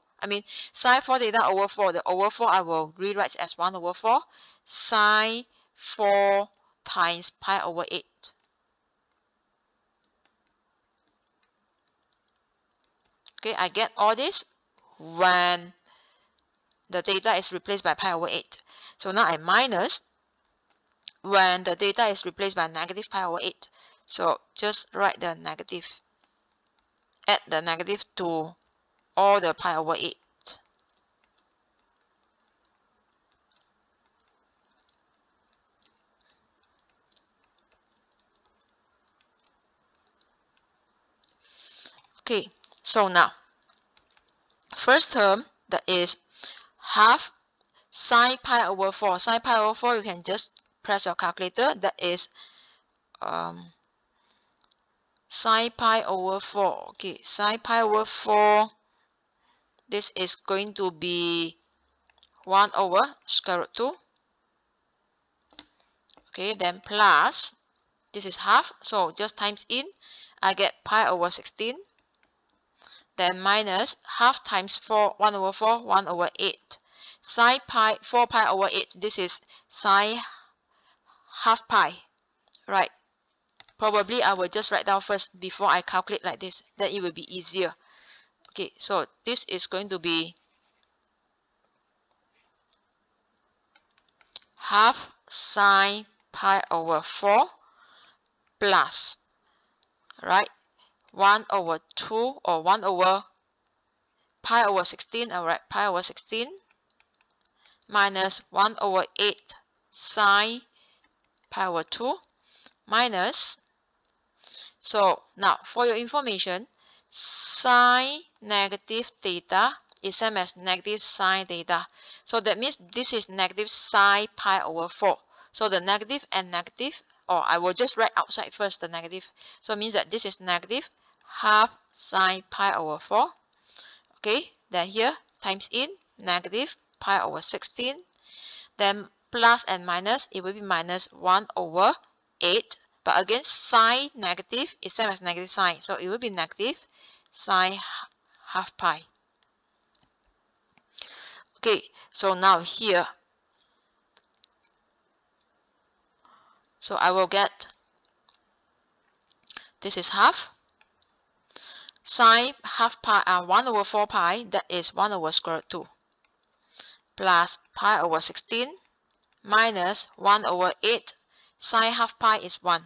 sine 4 theta over 4, the over 4 I will rewrite as 1 over 4, sine 4 times pi over 8. Okay, I get all this when the theta is replaced by pi over 8. So now I minus when the theta is replaced by negative pi over 8. So just write the negative, add the negative to all the pi over 8. Okay, so now first term, that is half sine pi over 4. Sine pi over 4, you can just press your calculator. That is sine pi over 4. Okay, sine pi over 4, this is going to be 1 over square root 2. Okay, then plus, this is half, so just times in, I get pi over 16. Then minus half times 4, 1 over 4, 1 over 8. Sine pi, 4 pi over 8, this is sine half pi, right? Probably I will just write down first before I calculate like this, then it will be easier. Okay, so this is going to be half sine pi over 4 plus, right, 1 over 2, or 1 over pi over 16, alright, pi over 16 minus 1 over 8 sine pi over 2 minus, so now for your information, sine negative theta is same as negative sine theta. So that means this is negative sine pi over 4. So the negative and negative, or I will just write outside first the negative. So it means that this is negative half sine pi over 4. Okay, then here times in negative pi over 16. Then plus and minus, it will be minus 1 over 8. But again, sine negative is same as negative sine. So it will be negative sine half pi. Okay, so now here, so I will get, this is half. Sine half pi, 1 over 4 pi, that is 1 over square root 2. Plus pi over 16 minus 1 over 8. Sine half pi is 1.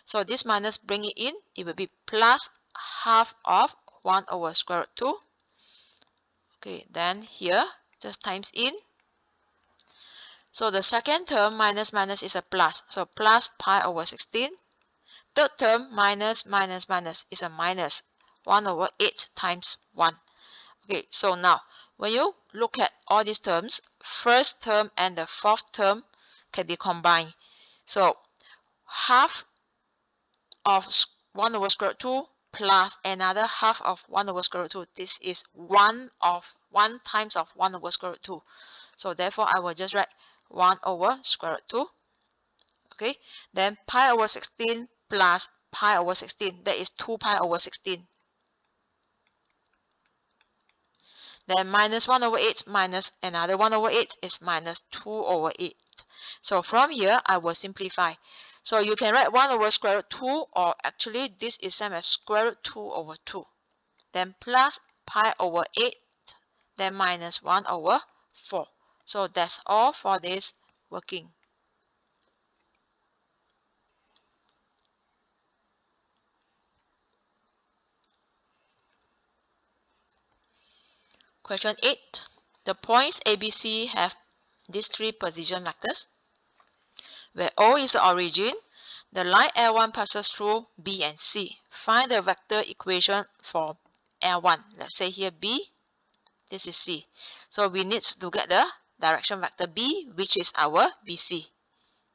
So this minus, bring it in, it will be plus half of 1 over square root 2. Okay, then here, just times in. So the second term, minus minus is a plus. So plus pi over 16. Third term, minus minus minus is a minus. 1 over 8 times 1. Okay, so now, when you look at all these terms, first term and the fourth term can be combined. So half of 1 over square root 2 plus another half of 1 over square root 2. This is 1 times of 1 over square root 2. So therefore, I will just write 1 over square root 2. Okay, then pi over 16 plus pi over 16. That is 2 pi over 16. Then minus 1 over 8 minus another 1 over 8 is minus 2 over 8. So from here, I will simplify. So you can write 1 over square root 2, or actually this is same as square root 2 over 2. Then plus pi over 8, then minus 1 over 4. So that's all for this working. Question 8. The points ABC have these three position vectors. Where O is the origin, the line L1 passes through B and C. Find the vector equation for L1. Let's say here B, this is C. So we need to get the direction vector B, which is our BC.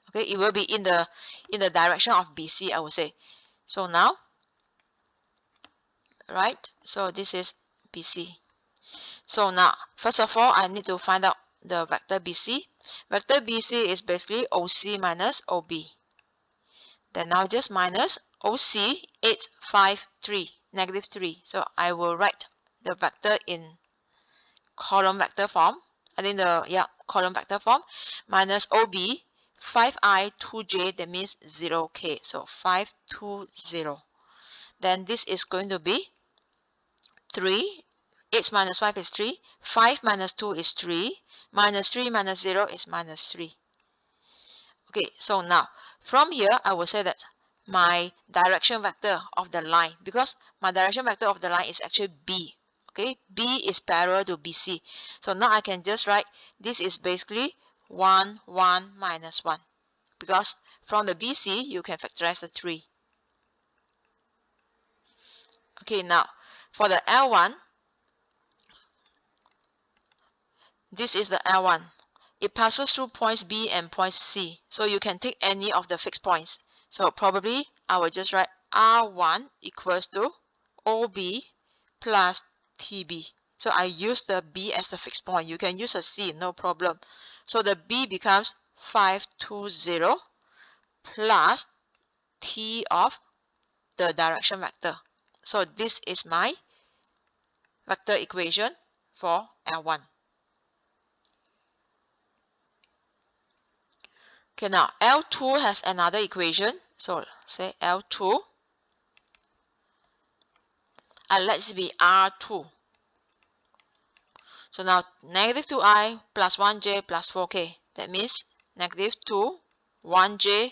Okay, it will be in the direction of BC, I would say. So now, right? So this is BC. So now, first of all, I need to find out the vector BC. Vector BC is basically OC minus OB. Then now just minus OC 8, 5, 3, negative 3. So I will write the vector in column vector form. I think column vector form. Minus OB 5i 2j, that means 0k. So 5, 2, 0. Then this is going to be 3. 8 minus 5 is 3. 5 minus 2 is 3. Minus 3 minus 0 is minus 3. Okay, so now from here I will say that my direction vector of the line, because my direction vector of the line is actually B. Okay, B is parallel to BC. So now I can just write this is basically 1, 1, minus 1. Because from the BC you can factorize the 3. Okay, now for the L1, this is the L1. It passes through points B and points C. So you can take any of the fixed points. So probably I will just write R1 equals to OB plus TB. So I use the B as the fixed point. You can use a C, no problem. So the B becomes 520 plus T of the direction vector. So this is my vector equation for L1. Okay, now L2 has another equation. So say L2, and let's be R2. So now negative 2i plus 1j plus 4k. That means negative 2, 1j,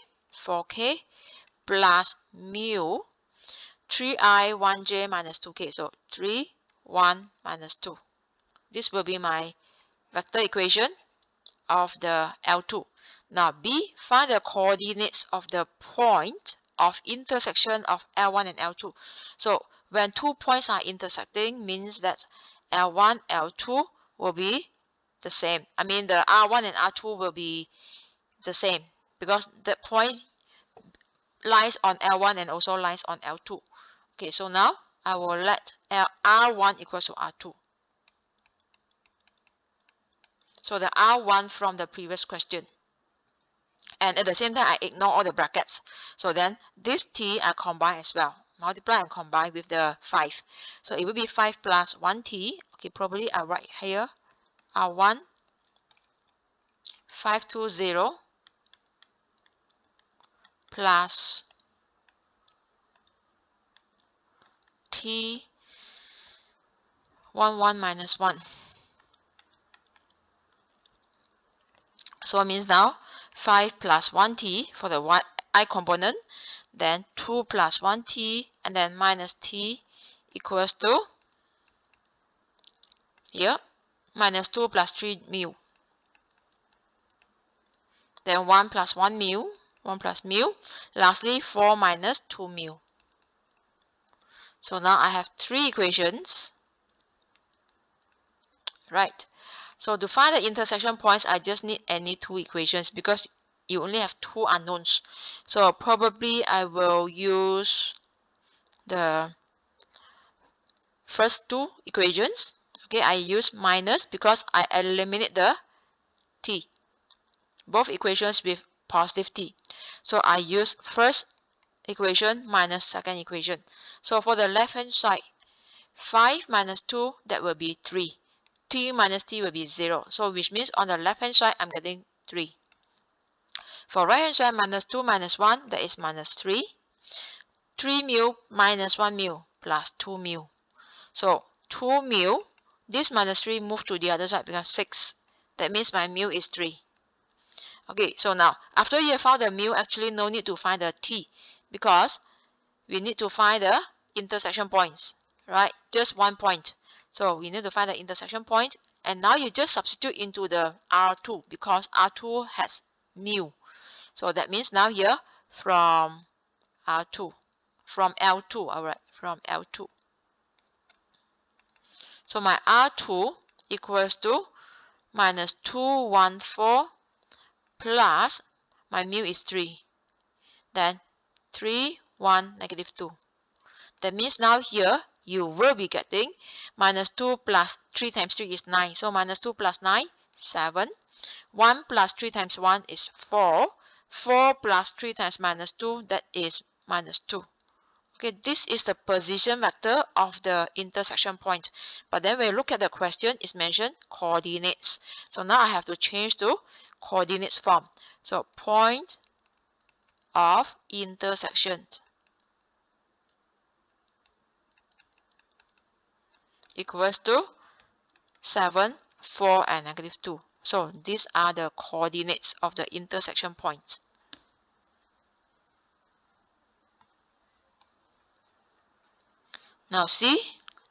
4k plus mu 3i, 1j minus 2k. So 3, 1 minus 2. This will be my vector equation of the L2. Now B, find the coordinates of the point of intersection of L1 and L2. So when 2 points are intersecting, means that L1, L2 will be the same. I mean the R1 and R2 will be the same because the point lies on L1 and also lies on L2. Okay, so now I will let R1 equals to R2. So the R1 from the previous question. And at the same time, I ignore all the brackets. So then this t I combine as well. Multiply and combine with the 5. So it will be 5 plus 1t. Okay, probably I write here R1 520 plus t 11 minus 1. So it means now 5 plus 1t for the I component, then 2 plus 1t, and then minus t equals to, here, minus 2 plus 3 mu. Then 1 plus 1 mu, 1 plus mu. Lastly, 4 minus 2 mu. So now I have 3 equations. Right. So to find the intersection points, I just need any 2 equations because you only have 2 unknowns. So probably I will use the first 2 equations. Okay, I use minus because I eliminate the t. Both equations with positive t. So I use first equation minus second equation. So for the left hand side, 5 minus 2, that will be 3. T minus t will be 0. So which means on the left hand side, I'm getting 3. For right hand side, minus 2 minus 1, that is minus 3. 3 mu minus 1 mu plus 2 mu. So 2 mu, this minus 3 move to the other side becomes 6. That means my mu is 3. Okay, so now after you have found the mu, actually no need to find the t because we need to find the intersection points, right? Just one point. So we need to find the intersection point, and now you just substitute into the R2 because R2 has mu. So that means now here from R2, from L2, alright, from L2. So my R2 equals to minus 214 plus my mu is 3. Then 3, 1, negative 2. That means now here you will be getting minus 2 plus 3 times 3 is 9. So minus 2 plus 9, 7. 1 plus 3 times 1 is 4. 4 plus 3 times minus 2, that is minus 2. Okay, this is the position vector of the intersection point. But then when you look at the question, it's mentioned coordinates. So now I have to change to coordinates form. So point of intersection equals to 7, 4, and negative 2. So these are the coordinates of the intersection points. Now see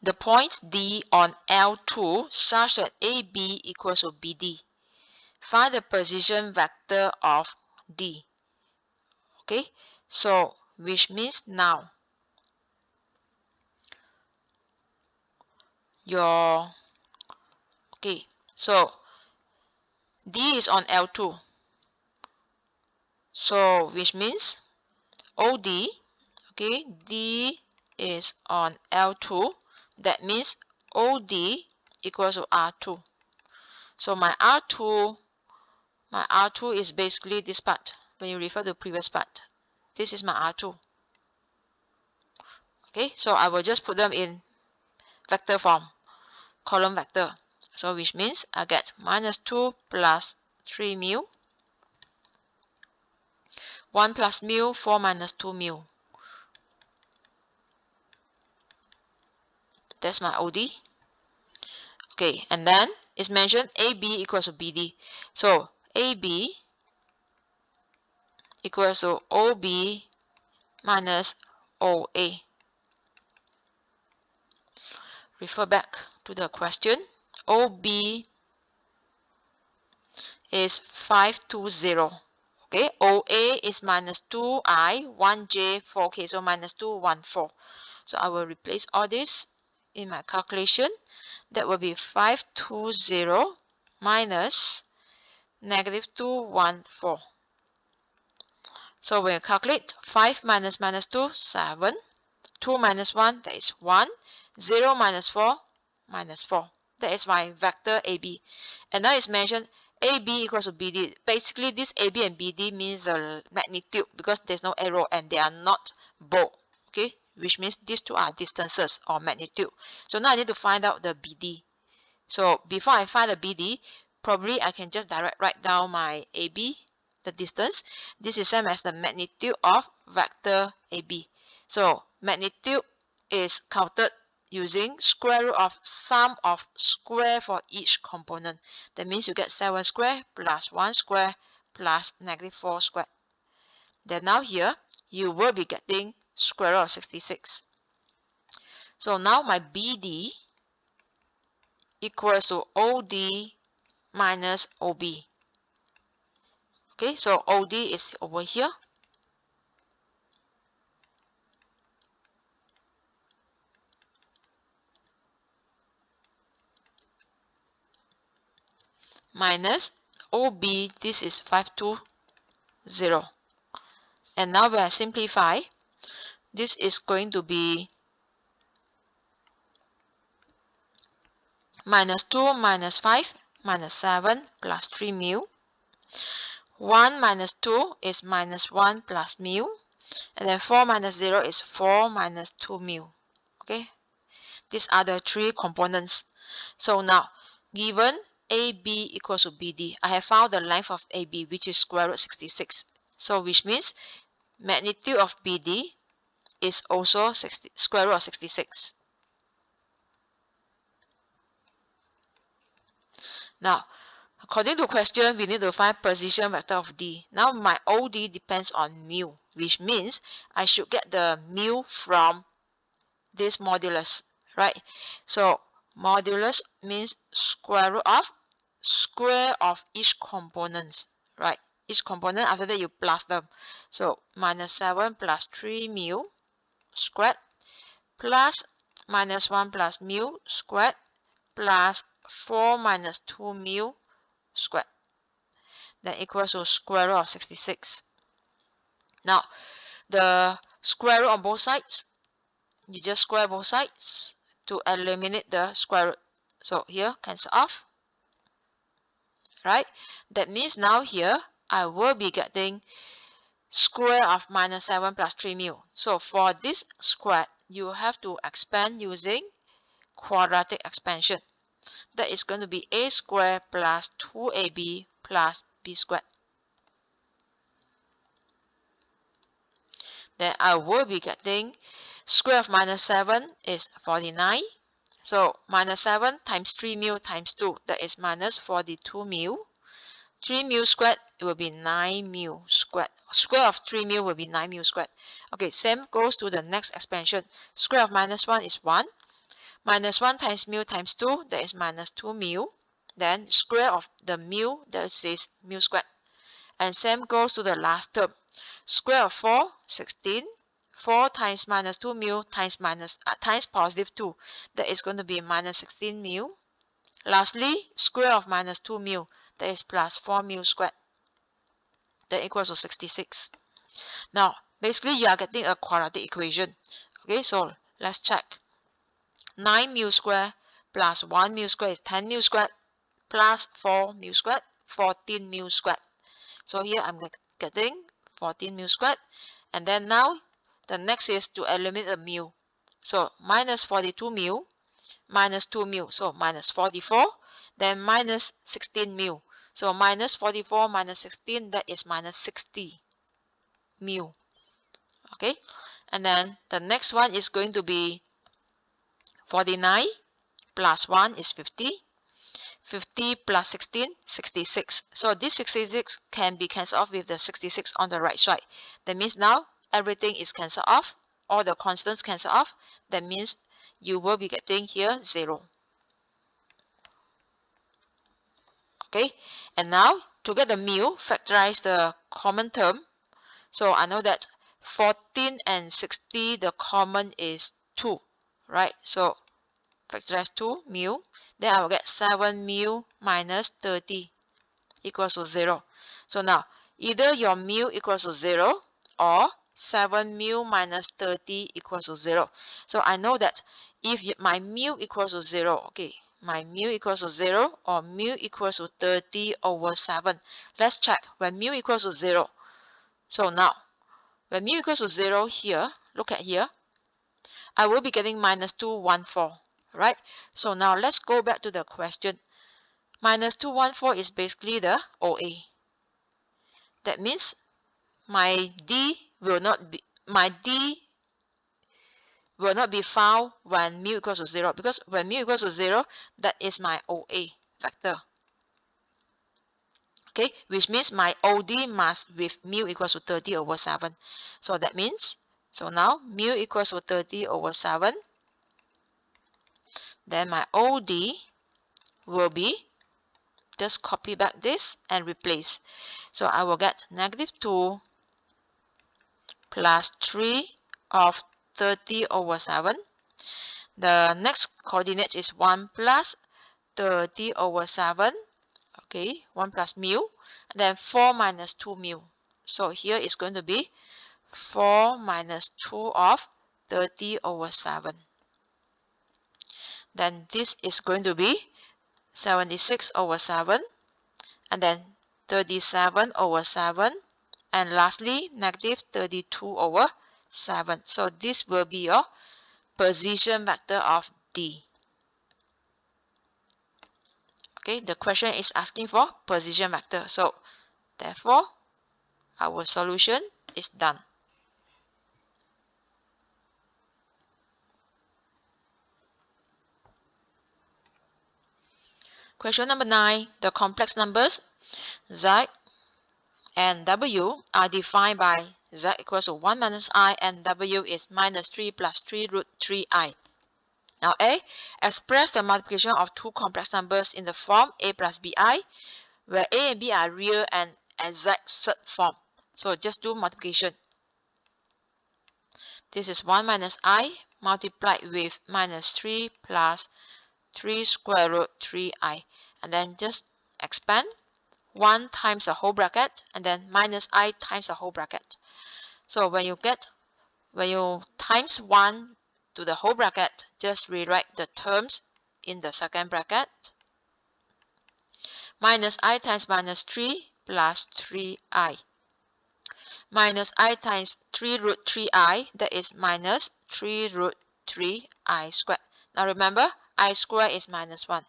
the point D on L2 such that AB equals to BD. Find the position vector of D. Okay, so which means now your so D is on L2. So which means OD, okay, D is on L2. That means OD equals to R2. So my R2 is basically this part. When you refer to the previous part, this is my R2. Okay, so I will just put them in vector form, column vector. So which means I get minus 2 plus 3 mu, 1 plus mu, 4 minus 2 mu. That's my OD. Okay, and then it's mentioned AB equals to BD. So AB equals to OB minus OA. Refer back to the question. OB is 520. Okay, OA is minus 2i, 1j, 4k, so minus 214. So I will replace all this in my calculation. That will be 520 minus negative 214. So when you calculate 5 minus 2, 7. 2 minus 1, that is 1. 0 minus 4, minus 4. That is my vector AB. And now it's mentioned AB equals to BD. Basically, this AB and BD means the magnitude because there's no arrow and they are not bold. Okay, which means these two are distances or magnitude. So now I need to find out the BD. So before I find the BD, probably I can just write down my AB, the distance. This is same as the magnitude of vector AB. So magnitude is counted using square root of sum of square for each component. That means you get 7 square plus 1 square plus negative 4 square. Then now here, you will be getting square root of 66. So now my BD equals to OD minus OB. Okay, so OD is over here. Minus OB, this is 520. And now when I simplify, this is going to be minus 2 minus 5 minus 7 plus 3 mu. 1 minus 2 is minus 1 plus mu. And then 4 minus 0 is 4 minus 2 mu. Okay, these are the three components. So now, given AB equals to BD, I have found the length of AB, which is square root 66. So which means magnitude of BD is also square root of 66. Now, according to question, we need to find position vector of D. Now my OD depends on mu, which means I should get the mu from this modulus, right? So modulus means square of each components, right? Each component, after that you plus them. So minus 7 plus 3 mu squared plus minus 1 plus mu squared plus 4 minus 2 mu squared. Then equals to square root of 66. Now, the square root on both sides, you just square both sides to eliminate the square root. So here, cancel off. Right? That means now here, I will be getting square of minus 7 plus 3 mu. So for this square, you have to expand using quadratic expansion. That is going to be a squared plus 2ab plus b squared. Then I will be getting square of minus 7 is 49. So minus 7 times 3 mu times 2, that is minus 42 mu. 3 mu squared, it will be 9 mu squared. Square of 3 mu will be 9 mu squared. Okay, same goes to the next expansion. Square of minus 1 is 1. Minus 1 times mu times 2, that is minus 2 mu. Then square of the mu, that is mu squared. And same goes to the last term. Square of 4, 16. 4 times minus 2 mu times positive 2. That is going to be minus 16 mu. Lastly, square of minus 2 mu. That is plus 4 mu squared. That equals to 66. Now, basically, you are getting a quadratic equation. Okay, so let's check. 9 mu squared plus 1 mu squared is 10 mu squared plus 4 mu squared, 14 mu squared. So here I'm getting 14 mu squared. And then now, the next is to eliminate the mu. So minus 42 mu, minus 2 mu. So minus 44, then minus 16 mu. So minus 44 minus 16, that is minus 60 mu. Okay, and then the next one is going to be 49 plus 1 is 50. 50 plus 16, 66. So this 66 can be cancelled off with the 66 on the right side. That means now everything is cancelled off. All the constants cancel off. That means you will be getting here 0. Okay, and now to get the mu, factorize the common term. So I know that 14 and 60, the common is 2, right? So factorize 2 mu. Then I will get 7 mu minus 30 equals to 0. So now, either your mu equals to 0 or 7 mu minus 30 equals to 0. So I know that if my mu equals to 0, okay, my mu equals to 0 or mu equals to 30 over 7. Let's check when mu equals to 0. So now, when mu equals to 0 here, look at here, I will be getting minus 214, right? So now let's go back to the question. Minus 214 is basically the OA. That means my D will not be found when mu equals to 0, because when mu equals to 0, that is my OA factor. Okay, which means my OD must with mu equals to 30 over 7. So that means, so now mu equals to 30 over 7. Then my OD will be, just copy back this and replace. So I will get negative 2 plus 3 of 30 over 7. The next coordinate is 1 plus 30 over 7. Okay, 1 plus mu. And then 4 minus 2 mu. So here is going to be 4 minus 2 of 30 over 7. Then this is going to be 76 over 7. And then 37 over 7. And lastly, negative 32 over 7. So this will be your position vector of D. Okay, the question is asking for position vector. So therefore, our solution is done. Question number 9. The complex numbers z and w are defined by z equals to 1 minus I and w is minus 3 plus 3 root 3i. Now A, express the multiplication of two complex numbers in the form a plus bi, where a and b are real and exact third form. So just do multiplication. This is 1 minus I multiplied with minus 3 plus 3 square root 3i. And then just expand 1 times the whole bracket and then minus I times the whole bracket. So when you times 1 to the whole bracket, just rewrite the terms in the second bracket. Minus I times minus 3 plus 3i. Minus I times 3 root 3i, that is minus 3 root 3i squared. Now remember, I squared is minus 1.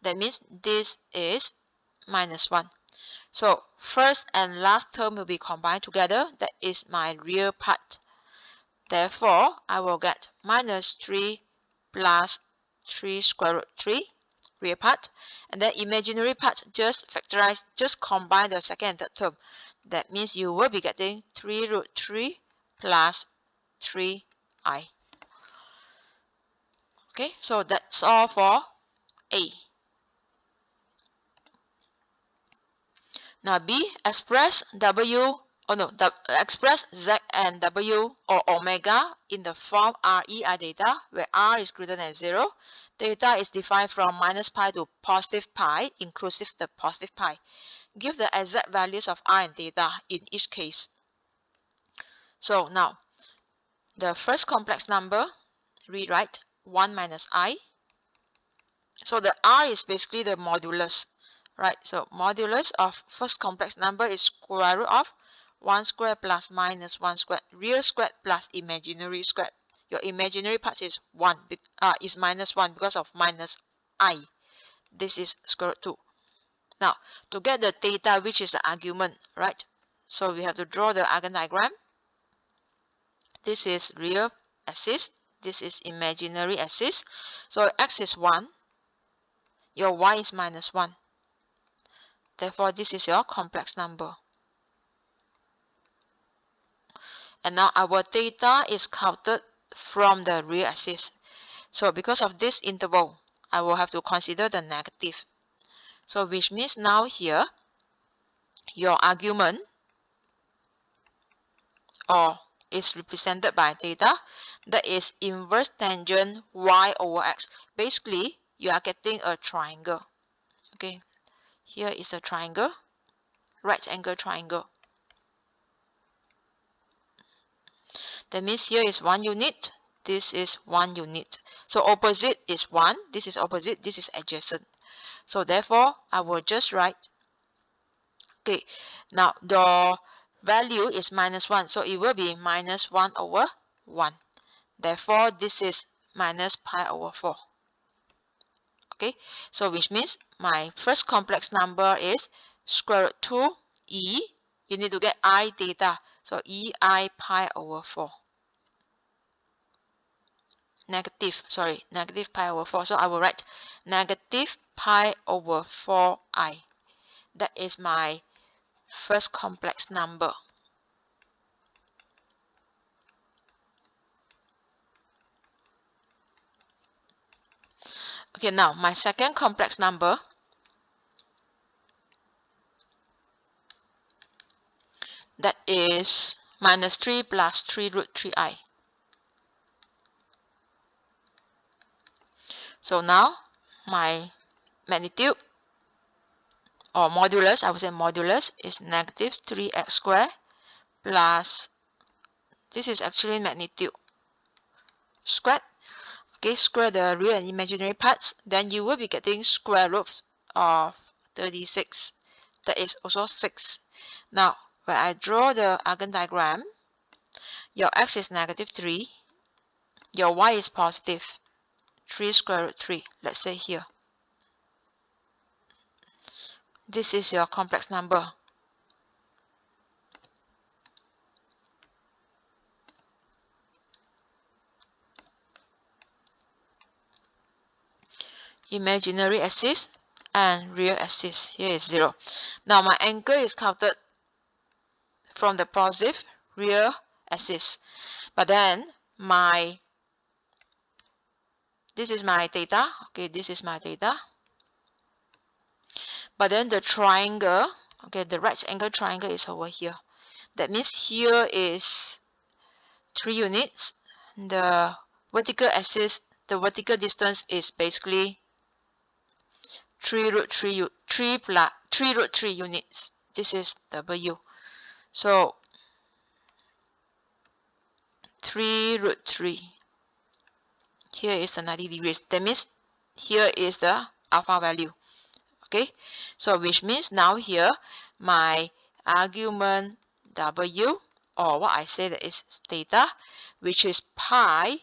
That means this is minus 1. So first and last term will be combined together. That is my real part. Therefore, I will get minus 3 plus 3 square root 3, real part. And then imaginary part, just factorize, just combine the second and third term. That means you will be getting 3 root 3 plus 3i. Okay, so that's all for A. Now B, express express Z and W or omega in the form REI data, where R is greater than 0. Data is defined from minus pi to positive pi, inclusive the positive pi. Give the exact values of R and theta in each case. So now, the first complex number, rewrite 1 minus I. So the R is basically the modulus, right? So modulus of first complex number is square root of 1 squared plus minus 1 squared, real squared plus imaginary squared. Your imaginary part is minus 1 because of minus I. This is square root 2. Now, to get the theta, which is the argument, right? So we have to draw the Argand diagram. This is real axis. This is imaginary axis. So x is 1. Your y is minus 1. Therefore, this is your complex number. And now our theta is counted from the real axis. So because of this interval, I will have to consider the negative. So which means now here, your argument or is represented by theta, that is inverse tangent y over x. Basically, you are getting a triangle. Okay, here is a triangle, right angle triangle. That means here is 1 unit, this is 1 unit. So opposite is 1, this is opposite, this is adjacent. So therefore, I will just write, okay, now the value is minus 1, so it will be minus 1 over 1. Therefore, this is minus pi over 4. Okay, so which means my first complex number is square root 2 e. You need to get I theta. So ei pi over 4. Negative pi over 4. So I will write negative pi over 4i. That is my first complex number. Okay, now my second complex number, that is minus 3 plus 3 root 3i. So now my magnitude or modulus, I would say modulus, is negative 3x squared plus, this is actually magnitude squared. Okay, square the real and imaginary parts, then you will be getting square root of 36. That is also 6. Now, when I draw the Argand diagram, your x is negative 3, your y is positive 3 square root 3. Let's say here. This is your complex number. Imaginary axis and real axis. Here is 0. Now my angle is counted from the positive real axis. But then this is my theta. Okay, this is my theta. But then the triangle, okay, the right angle triangle is over here. That means here is 3 units. The vertical axis, the vertical distance is basically 3 root 3 units. This is W. So 3 root 3. Here is the 90 degrees. That means here is the alpha value. Okay, so which means now here my argument W, or what I say that is theta, which is pi,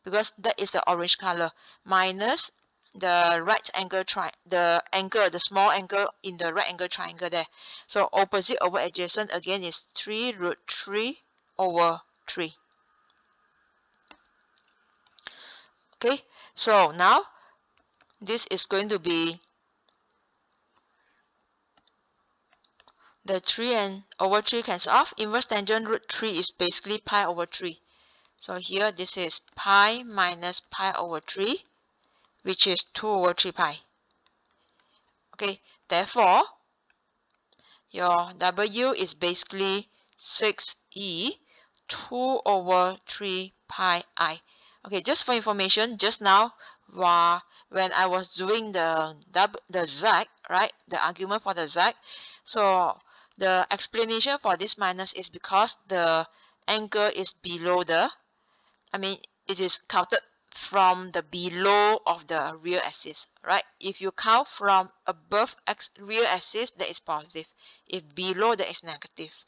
because that is the orange color, minus the right angle the small angle in the right angle triangle there. So opposite over adjacent again is 3 root 3 over 3. Okay, so now this is going to be the 3 and over 3 cancel off. Inverse tangent root 3 is basically pi over 3. So here this is pi minus pi over 3, which is 2 over 3 pi. Okay, therefore, your W is basically 6e 2 over 3 pi I. Okay, just for information, just now, when I was doing the z, right, the argument for the z, so the explanation for this minus is because the angle is below it is counted from the below of the real axis, right? If you count from above real axis, that is positive. If below, that is negative.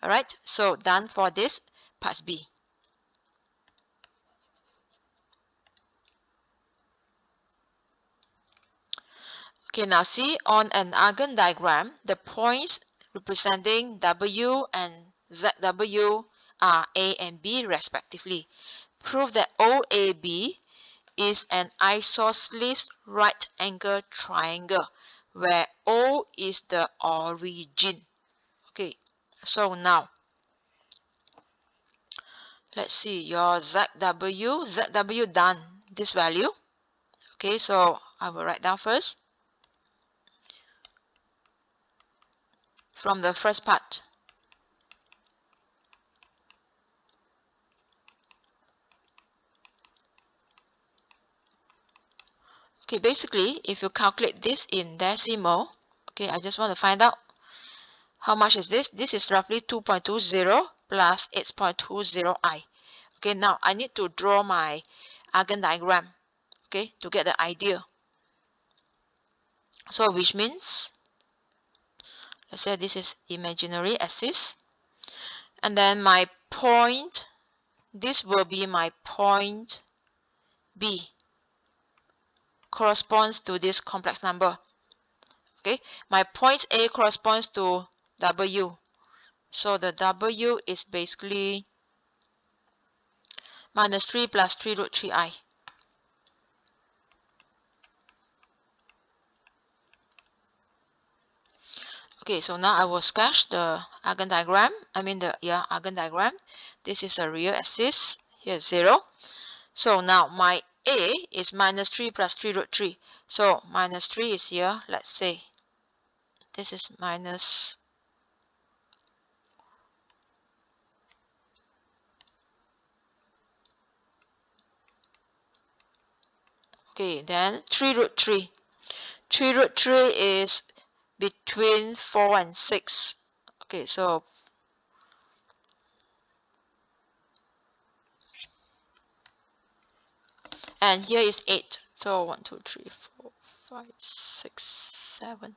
Alright, so done for this part B. Okay, now see on an Argand diagram, the points representing W and ZW are A and B respectively. Prove that OAB is an isosceles right angle triangle where O is the origin. Okay, so now let's see your ZW done this value. Okay, so I will write down first from the first part. Okay, basically, if you calculate this in decimal, okay, I just want to find out how much is this. This is roughly 2.20 plus 8.20i. Okay, now I need to draw my Argand diagram, okay, to get the idea. So which means, let's say this is imaginary axis, and then my point, this will be my point B, corresponds to this complex number. Okay, my point A corresponds to W. So the W is basically minus 3 plus 3 root 3i. Okay, so now I will sketch the Argand diagram. Argand diagram. This is a real axis. Here is 0. So now my A is minus 3 plus 3 root 3. So minus 3 is here. Let's say this is minus. Okay, then 3 root 3. 3 root 3 is between 4 and 6. Okay, so and here is 8. So 1, 2, 3, 4, 5, 6, 7.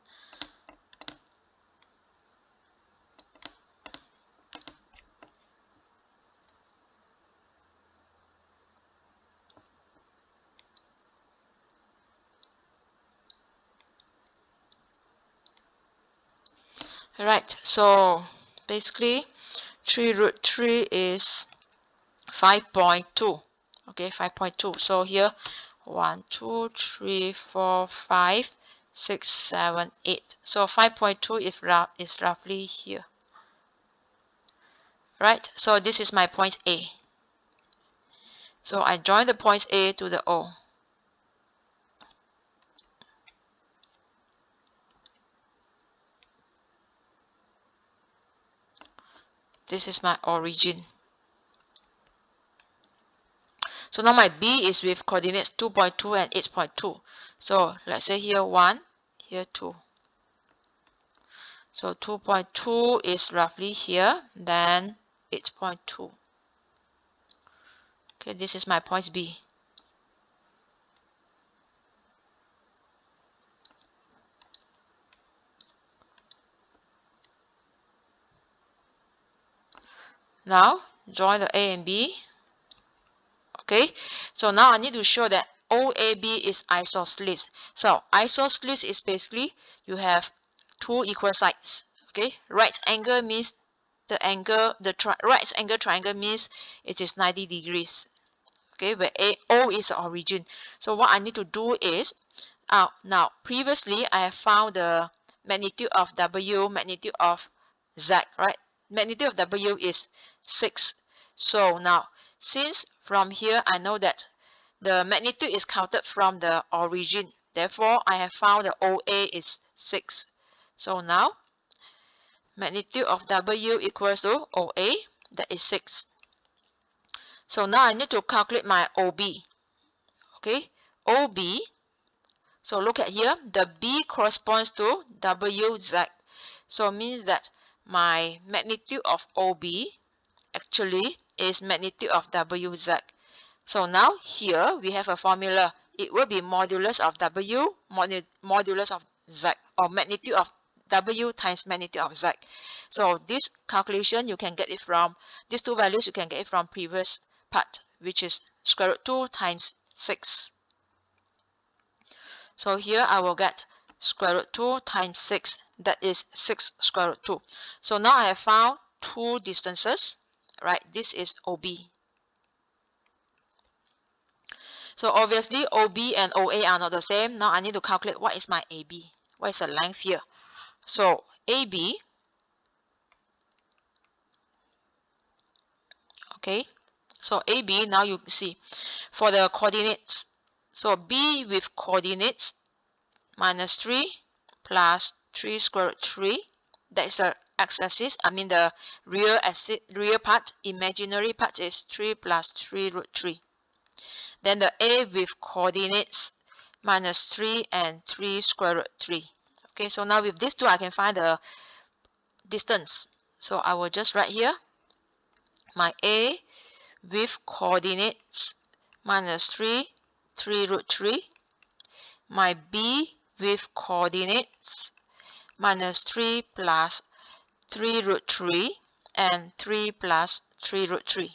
Right, so basically 3 root 3 is 5.2. Okay, 5.2. So here 1, 2, 3, 4, 5, 6, 7, 8. So 5.2 is roughly here. Right, so this is my point A. So I join the points A to the O. This is my origin. So now my B is with coordinates 2.2 and 8.2. So let's say here 1, here 2. So 2.2 is roughly here, then 8.2. Okay, this is my point B. Now join the A and B. Okay, so now I need to show that OAB is isosceles. So isosceles is basically you have two equal sides. Okay, right angle means the angle, right angle triangle means it is 90 degrees. Okay, where O is the origin. So what I need to do is, now previously I have found the magnitude of W, magnitude of Z, right? Magnitude of W is 6. So now, since from here I know that the magnitude is counted from the origin, therefore I have found the OA is 6. So now, magnitude of W equals to OA, that is 6. So now I need to calculate my OB. Okay, OB. So look at here, the B corresponds to WZ. So means that my magnitude of OB actually is magnitude of WZ. So now here we have a formula. It will be modulus of W, modulus of Z, or magnitude of W times magnitude of Z. So this calculation you can get it from, these two values you can get it from previous part, which is square root 2 times 6. So here I will get square root 2 times 6, that is 6 square root 2. So now I have found two distances, right? This is OB. So obviously OB and OA are not the same. Now I need to calculate what is my AB. What is the length here? So AB, okay. So AB, now you see for the coordinates. So B with coordinates minus 3 plus 3 square root 3. That is the x-axis. I mean the real part. Imaginary part is 3 plus 3 root 3. Then the A with coordinates minus 3 and 3 square root 3. Okay, so now with these two I can find the distance. So I will just write here my A with coordinates minus 3, 3 root 3. My B with coordinates minus 3 plus 3 root 3 and 3 plus 3 root 3.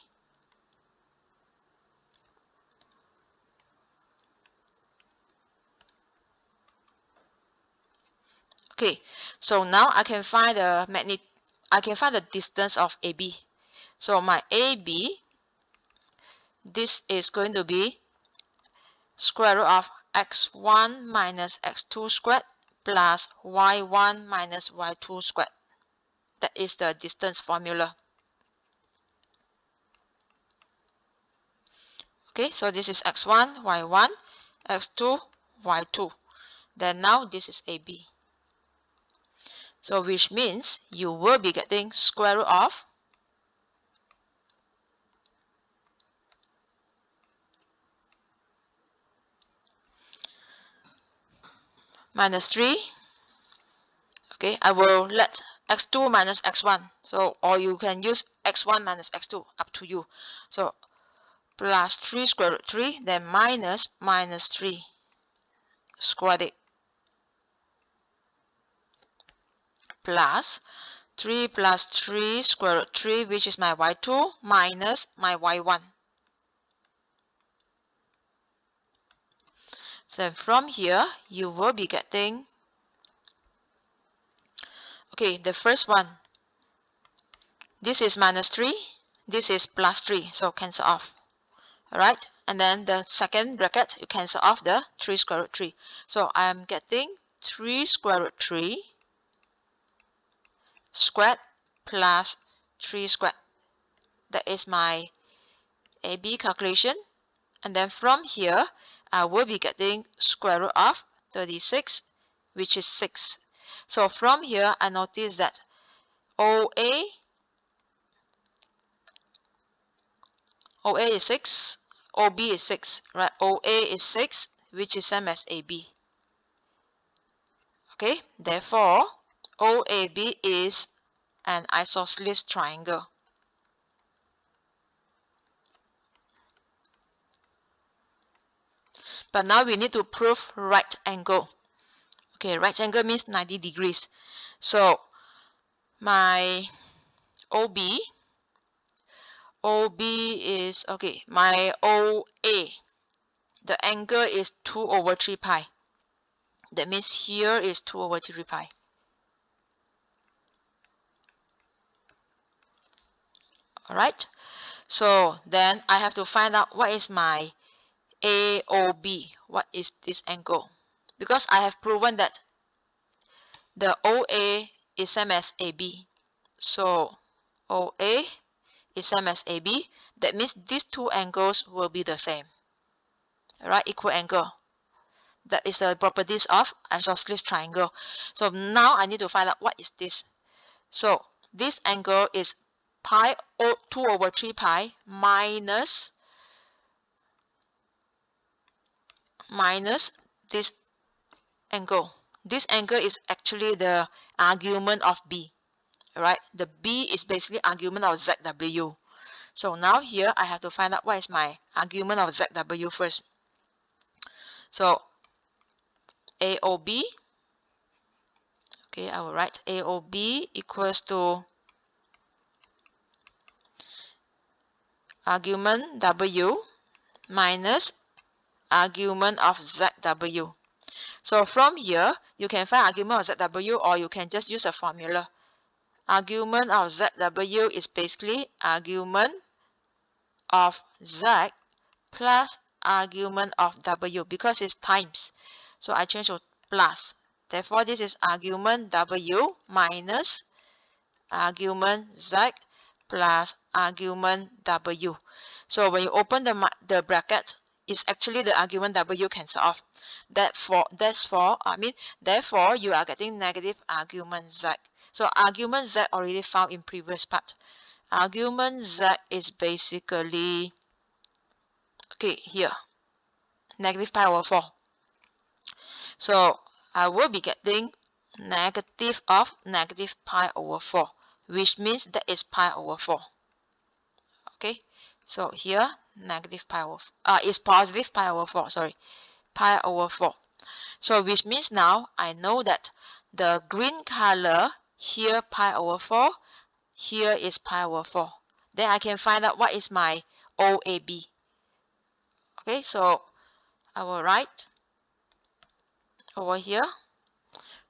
Okay, so now I can find the distance of AB. So my AB, this is going to be square root of x1 minus x2 squared plus y1 minus y2 squared. That is the distance formula. Okay, so this is x1, y1, x2, y2. Then now this is AB. So which means you will be getting square root of minus 3. Okay, I will let x2 minus x1. So, or you can use x1 minus x2, up to you. So, plus 3 square root 3, then minus 3 squared it, plus 3 plus 3 square root 3, which is my y2, minus my y1. So from here, you will be getting, okay, the first one, this is minus 3, this is plus 3, so cancel off. Alright, and then the second bracket, you cancel off the 3 square root 3. So I am getting 3 square root 3 squared plus 3 squared. That is my AB calculation. And then from here, I will be getting square root of 36, which is 6. So from here, I notice that OA is 6, OB is 6, right? OA is 6, which is same as AB. Okay, therefore, OAB is an isosceles triangle. But now we need to prove right angle. Okay, right angle means 90 degrees. So my OB is, okay, my OA, the angle is 2 over 3 pi. That means here is 2 over 3 pi. Alright, so then I have to find out what is my AOB. What is this angle? Because I have proven that the OA is same as AB. So OA is same as AB. That means these two angles will be the same. Alright, equal angle. That is the properties of isosceles triangle. So now I need to find out what is this. So this angle is pi 2 over 3 pi minus this angle. This angle is actually the argument of B. Alright, the B is basically argument of ZW. So now here I have to find out what is my argument of ZW first. So AOB, okay, I will write AOB equals to argument W minus argument of ZW. So from here, you can find argument of ZW, or you can just use a formula. Argument of ZW is basically argument of Z plus argument of W, because it's times. So I change to plus. Therefore, this is argument W minus argument Z plus argument W. So when you open the bracket, it's actually the argument W cancel off. Therefore, you are getting negative argument Z. So argument Z already found in previous part. Argument Z is basically, okay, here, negative pi over 4. So I will be getting negative of negative pi over 4, which means that is pi over 4. Okay, so here negative pi over is positive pi over 4, sorry, pi over 4. So which means now I know that the green color here pi over 4, here is pi over 4. Then I can find out what is my OAB. Okay, so I will write over here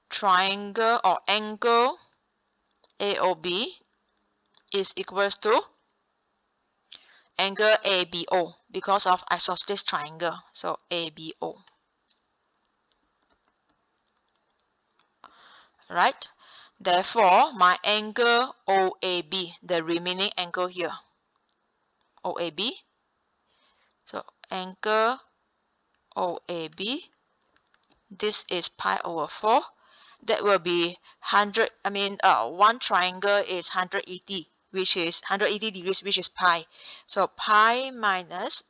triangle or angle AOB is equals to angle ABO because of isosceles triangle. So ABO. Right? Therefore, my angle OAB, the remaining angle here, OAB. So angle OAB, this is pi over 4. That will be 100, one triangle is 180, which is 180 degrees, which is pi. So pi minus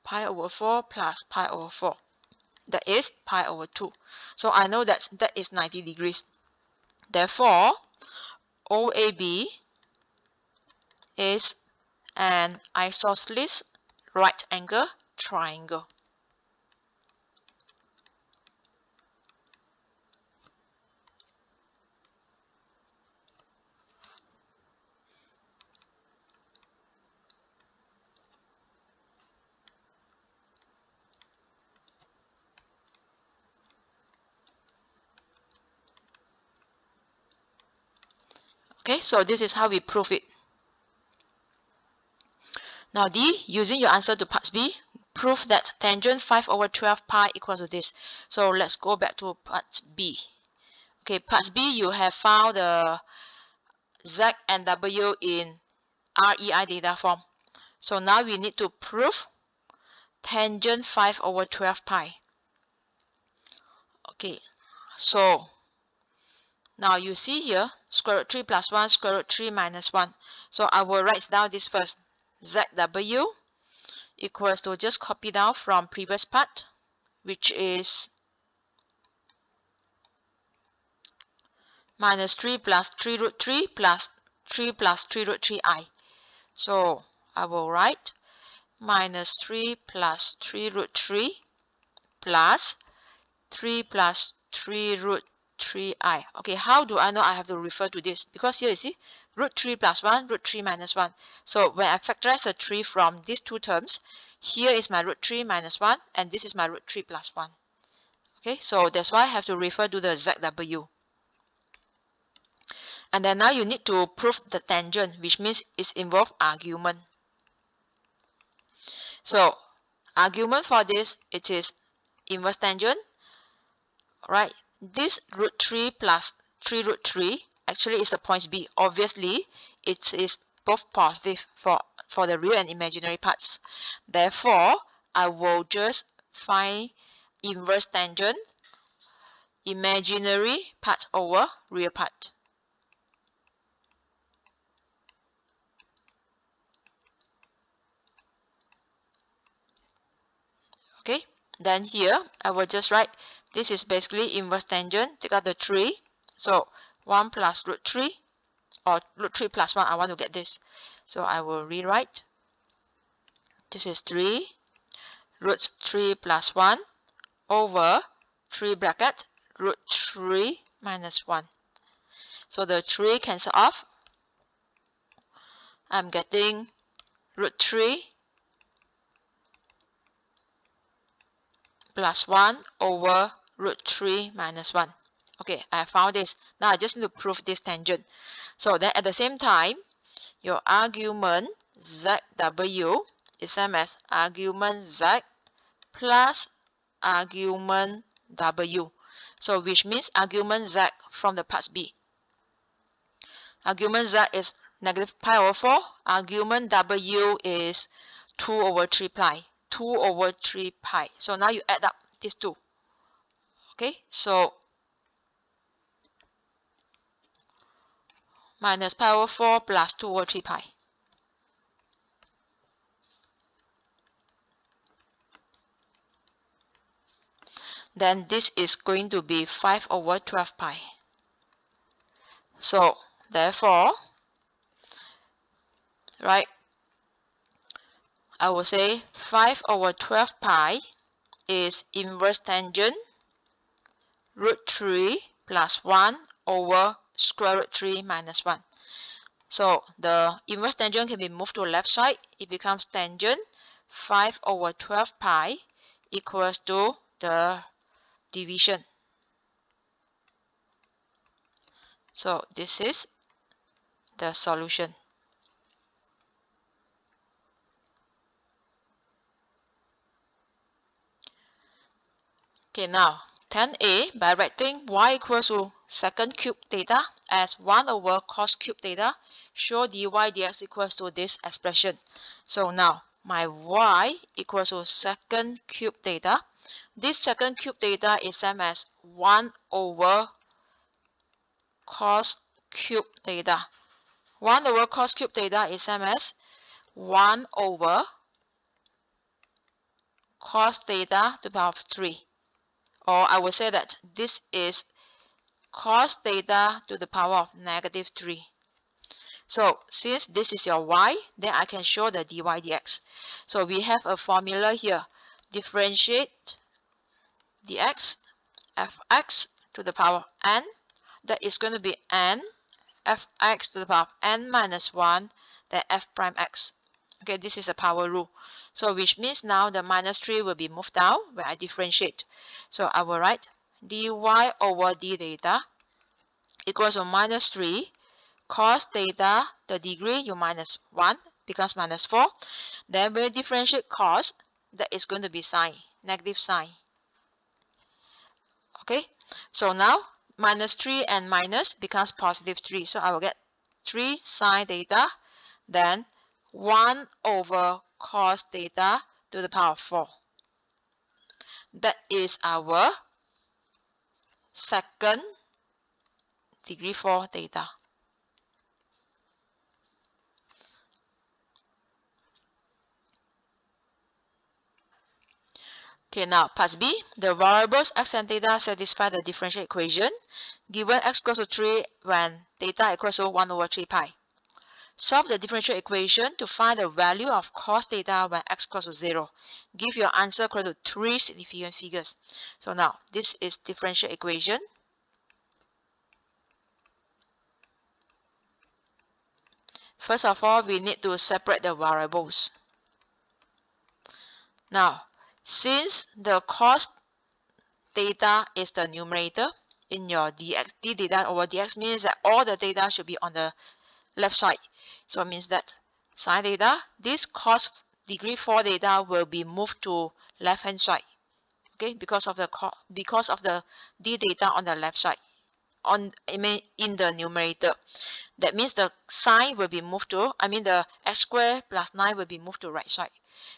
pi over 4 plus pi over 4. That is pi over 2. So I know that that is 90 degrees. Therefore, OAB is an isosceles right angle triangle. Okay, so this is how we prove it. Now D, using your answer to part B, prove that tangent 5 over 12 pi equals to this. So let's go back to part B. Okay, part B, you have found the Z and W in REI data form. So now we need to prove tangent 5 over 12 pi. Okay, so now you see here, square root 3 plus 1, square root 3 minus 1. So I will write down this first. ZW equals to, just copy down from previous part, which is minus 3 plus 3 root 3 plus 3 plus 3 root 3i. So I will write minus 3 plus 3 root 3 plus 3 plus 3 root 3i. Okay, how do I know I have to refer to this? Because here you see, root 3 plus 1, root 3 minus 1. So when I factorize the 3 from these two terms, here is my root 3 minus 1, and this is my root 3 plus 1. Okay, so that's why I have to refer to the ZW. And then now you need to prove the tangent, which means it's involved argument. So argument for this, it is inverse tangent. Right, this root 3 plus 3 root 3 actually is the points B. Obviously, it is both positive for the real and imaginary parts. Therefore, I will just find inverse tangent imaginary part over real part. Okay, then here I will just write this is basically inverse tangent. Take out the 3. So 1 plus root 3 or root 3 plus 1, I want to get this. So I will rewrite. This is 3 root 3 plus 1 over 3 bracket root 3 minus 1. So the 3 cancel off. I'm getting root 3 plus 1 over root 3 minus 1. Okay, I found this. Now I just need to prove this tangent. So then at the same time, your argument ZW is same as argument Z plus argument W. So which means argument Z from the parts B. Argument Z is negative pi over 4. Argument W is 2 over 3 pi. 2 over 3 pi. So now you add up these two. Okay, so minus pi over 4 plus 2 over 3 pi. then this is going to be 5 over 12 pi. So therefore, right, I will say 5 over 12 pi is inverse tangent root 3 plus 1 over square root 3 minus 1. So the inverse tangent can be moved to the left side. It becomes tangent 5 over 12 pi equals to the division. So this is the solution. Okay, now 10a, by writing y equals to secant cube theta as 1 over cos cube theta, show dy dx equals to this expression. So now my y equals to secant cube theta. This secant cube theta is same as 1 over cos cube theta. 1 over cos cube theta is same as 1 over cos theta to the power of 3. Or I will say that this is cos theta to the power of negative 3. So since this is your y, then I can show the dy dx. So we have a formula here. Differentiate dx fx to the power of n. That is going to be n fx to the power of n minus 1, then f prime x. Okay, this is the power rule. So which means now the minus 3 will be moved down when I differentiate. So I will write dy over d theta equals to minus 3 cos theta, the degree you minus 1 becomes minus 4. Then when you differentiate cos, that is going to be sine, negative sine. Okay, so now minus 3 and minus becomes positive 3. So I will get 3 sine theta, then 1 over cos theta to the power of 4. That is our second degree 4 theta. Okay, now part B, the variables x and theta satisfy the differential equation given x equals to 3 when theta equals to 1 over 3 pi. Solve the differential equation to find the value of cos theta when x equals to 0. Give your answer equal to 3 significant figures. So now, this is differential equation. First of all, we need to separate the variables. Now, since the cos theta is the numerator in your dx, d theta over dx means that all the theta should be on the left side. So it means that sine theta, this cos degree 4 theta will be moved to left hand side. Okay, because of the d theta on the left side, in the numerator. That means the sine will be moved to, the x squared plus 9 will be moved to right side.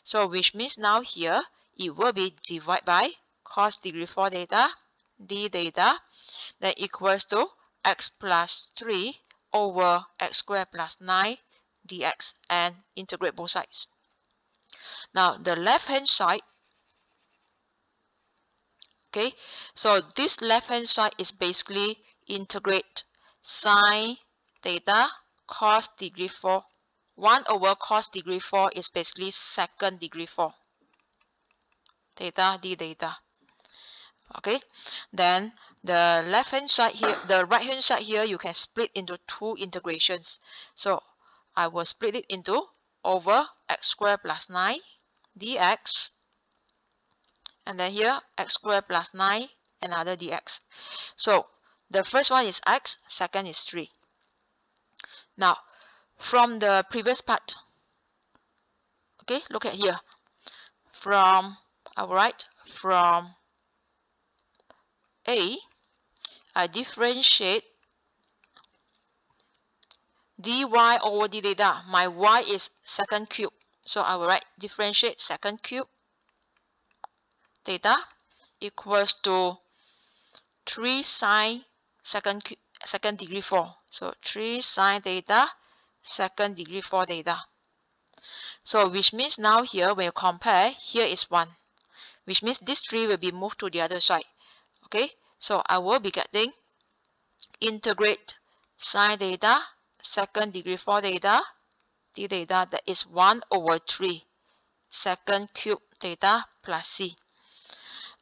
So which means now here it will be divided by cos degree 4 theta d theta that equals to x plus 3 over x squared plus 9 dx, and integrate both sides. Now the left hand side, okay, so this left hand side is basically integrate sine theta cos degree 4. 1 over cos degree 4 is basically second degree 4 theta d theta. Okay, then the left hand side here, the right hand side here, you can split into two integrations. So I will split it into over x squared plus 9 dx, and then here x squared plus 9 another dx. So the first one is x, second is 3. Now from the previous part, okay, look at here. From, I will write from A, I differentiate dy over d theta. My y is secant cube, so I will write differentiate secant cube theta equals to 3 sine second degree 4. So 3 sine theta second degree 4 theta. So which means now here when you compare, here is 1. which means this 3 will be moved to the other side. Okay, so I will be getting integrate sine theta second degree 4 theta d theta, that is 1 over 3 second cube theta plus c.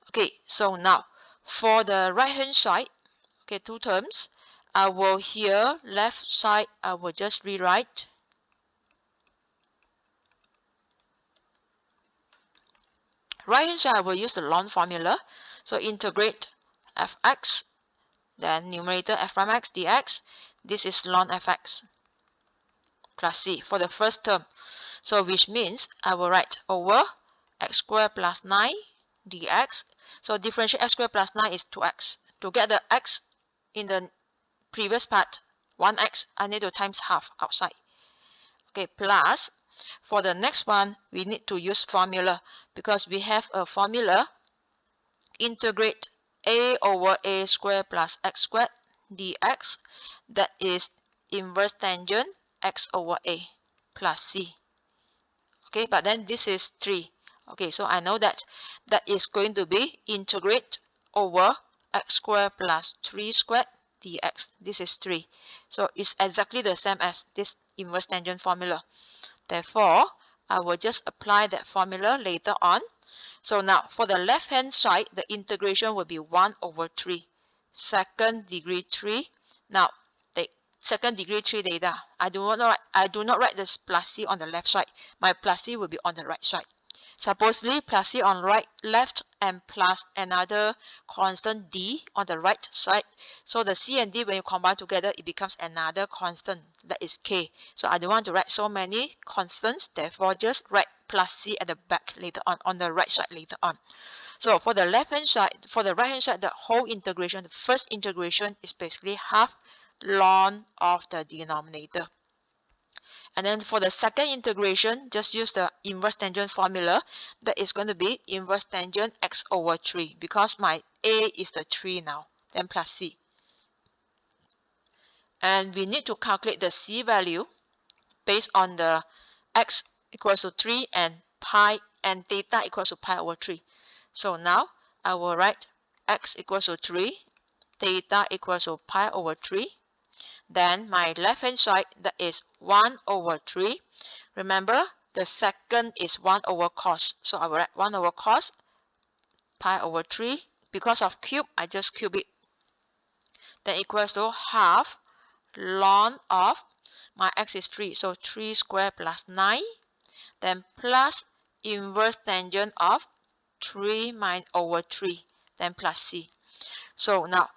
Okay, so now for the right hand side, okay, two terms, I will here left side I will just rewrite right hand side I will use the ln formula. So integrate fx, then numerator f prime x dx, this is ln fx plus c for the first term. So which means I will write over x squared plus 9 dx. So differentiate x squared plus 9 is 2x. To get the x in the previous part, 1x, I need to times half outside. Okay, plus for the next one, we need to use formula because we have a formula integrate a over a squared plus x squared dx, that is inverse tangent x over a plus c. Okay, but then this is 3. Okay, so I know that that is going to be integrate over x squared plus 3 squared dx. This is 3. So it's exactly the same as this inverse tangent formula. Therefore, I will just apply that formula later on. So now, for the left-hand side, the integration will be 1 over 3. Second degree 3. Now, take second degree 3 theta. I do not write this plus c on the left side. My plus c will be on the right side. Supposedly, plus c on right, left, and plus another constant d on the right side. So the c and d, when you combine together, it becomes another constant, that is k. So I don't want to write so many constants, therefore just write plus c at the back later on the right side later on. So for the left hand side, for the right hand side, the whole integration, the first integration is basically half ln of the denominator. And then for the second integration, just use the inverse tangent formula. That is going to be inverse tangent x over 3 because my a is the 3 now, then plus c. And we need to calculate the c value based on the x equals to 3 and pi and theta equals to pi over 3. So now I will write x equals to 3, theta equals to pi over 3. Then my left hand side, that is 1 over 3. Remember, the second is 1 over cos. So I will write 1 over cos pi over 3. Because of cube, I just cube it. Then equals to half ln of my x is 3. So 3 squared plus 9. Then plus inverse tangent of 3 over 3. Then plus c. So now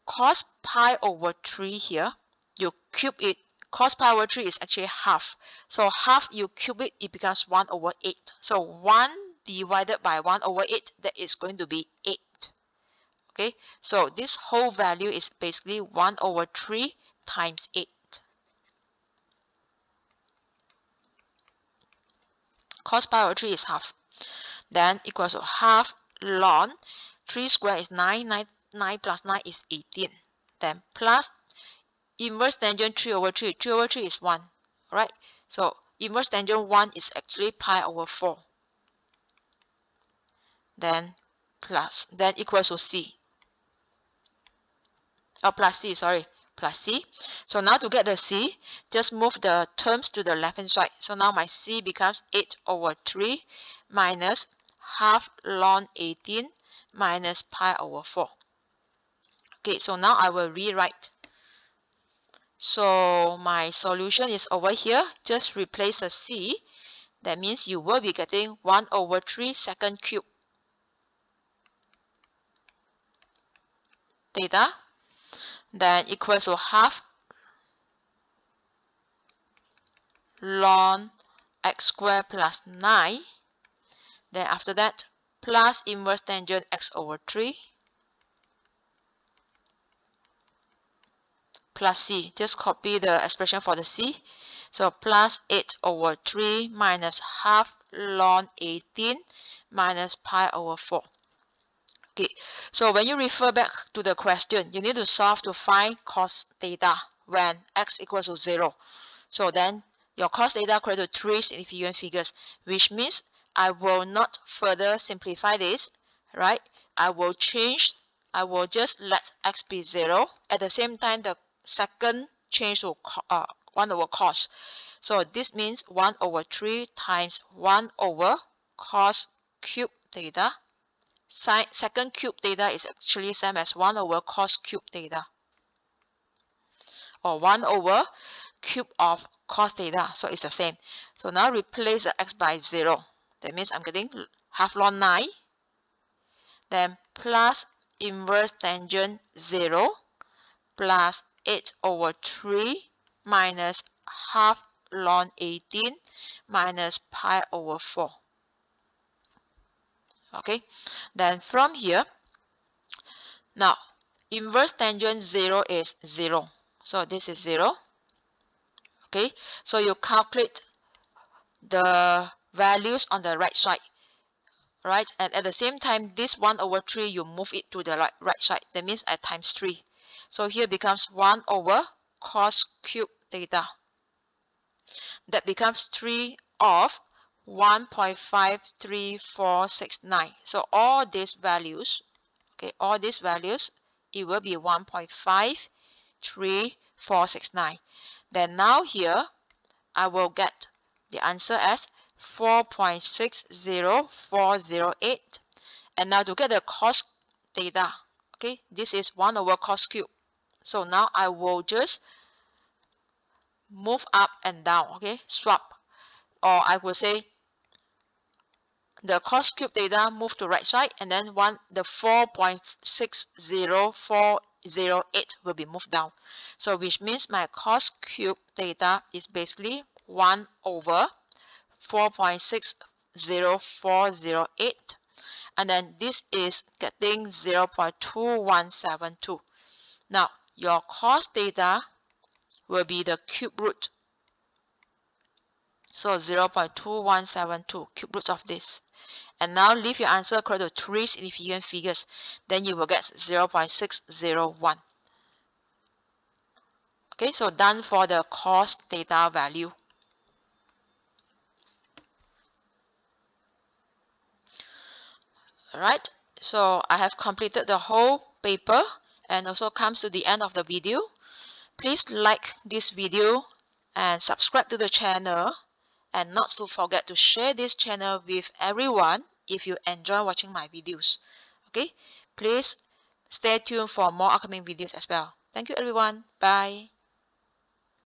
cos pi over 3 here, you cube it. Cos pi over 3 is actually half. So half you cube it, it becomes 1 over 8. So 1 divided by 1 over 8, that is going to be 8. Okay, so this whole value is basically 1 over 3 times 8. Cos pi over 3 is half. Then equals to half ln 3 squared is 9. 9 plus 9 is 18. Then plus inverse tangent 3 over 3. 3 over 3 is 1. Right? So inverse tangent 1 is actually pi over 4. Then plus. Then equals to c. Oh, plus c, sorry. Plus c. So now to get the c, just move the terms to the left hand side. So now my c becomes 8 over 3 minus half ln 18 minus pi over 4. Okay, so now I will rewrite. So my solution is over here. Just replace a c. That means you will be getting 1 over 3 second cube theta. Then equals to half ln x squared plus 9. Then after that, plus inverse tangent x over 3 plus c. Just copy the expression for the c. So plus 8 over 3 minus half ln 18 minus pi over 4. Okay, so when you refer back to the question, you need to solve to find cos theta when x equals to 0. So then your cos theta equals to 3 significant figures, which means I will not further simplify this, right? I will just let x be 0. At the same time, the second change to 1 over cos. So this means 1 over 3 times 1 over cos cube theta. Second cube theta is actually same as 1 over cos cube theta, or 1 over cube of cos theta. So it's the same. So now replace the x by 0. That means I'm getting half log 9, then plus inverse tangent 0 plus 8 over 3 minus half log 18 minus pi over 4. Okay, then from here, now inverse tangent 0 is 0. So this is 0. Okay, so you calculate the values on the right side, right? And at the same time, this 1 over 3, you move it to the right side. That means I times 3. So here becomes 1 over cos cube theta. That becomes 3 of 1.53469. So all these values, okay, all these values, it will be 1.53469. Then now here, I will get the answer as 4.60408. And now to get the cos theta, okay, this is 1 over cos cube. So now I will just move up and down, okay, swap. Or I will say the cos cube theta move to right side, and then the 4.60408 will be moved down. So which means my cos cube theta is basically 1 over 4.60408, and then this is getting 0.2172. Now your cos theta will be the cube root. So 0.2172 cube roots of this. And now leave your answer equal to 3 significant figures. Then you will get 0.601. Okay, so done for the cos theta value. Alright, so I have completed the whole paper and also comes to the end of the video. Please like this video and subscribe to the channel, and not to forget to share this channel with everyone if you enjoy watching my videos. Okay, please stay tuned for more upcoming videos as well. Thank you everyone. Bye.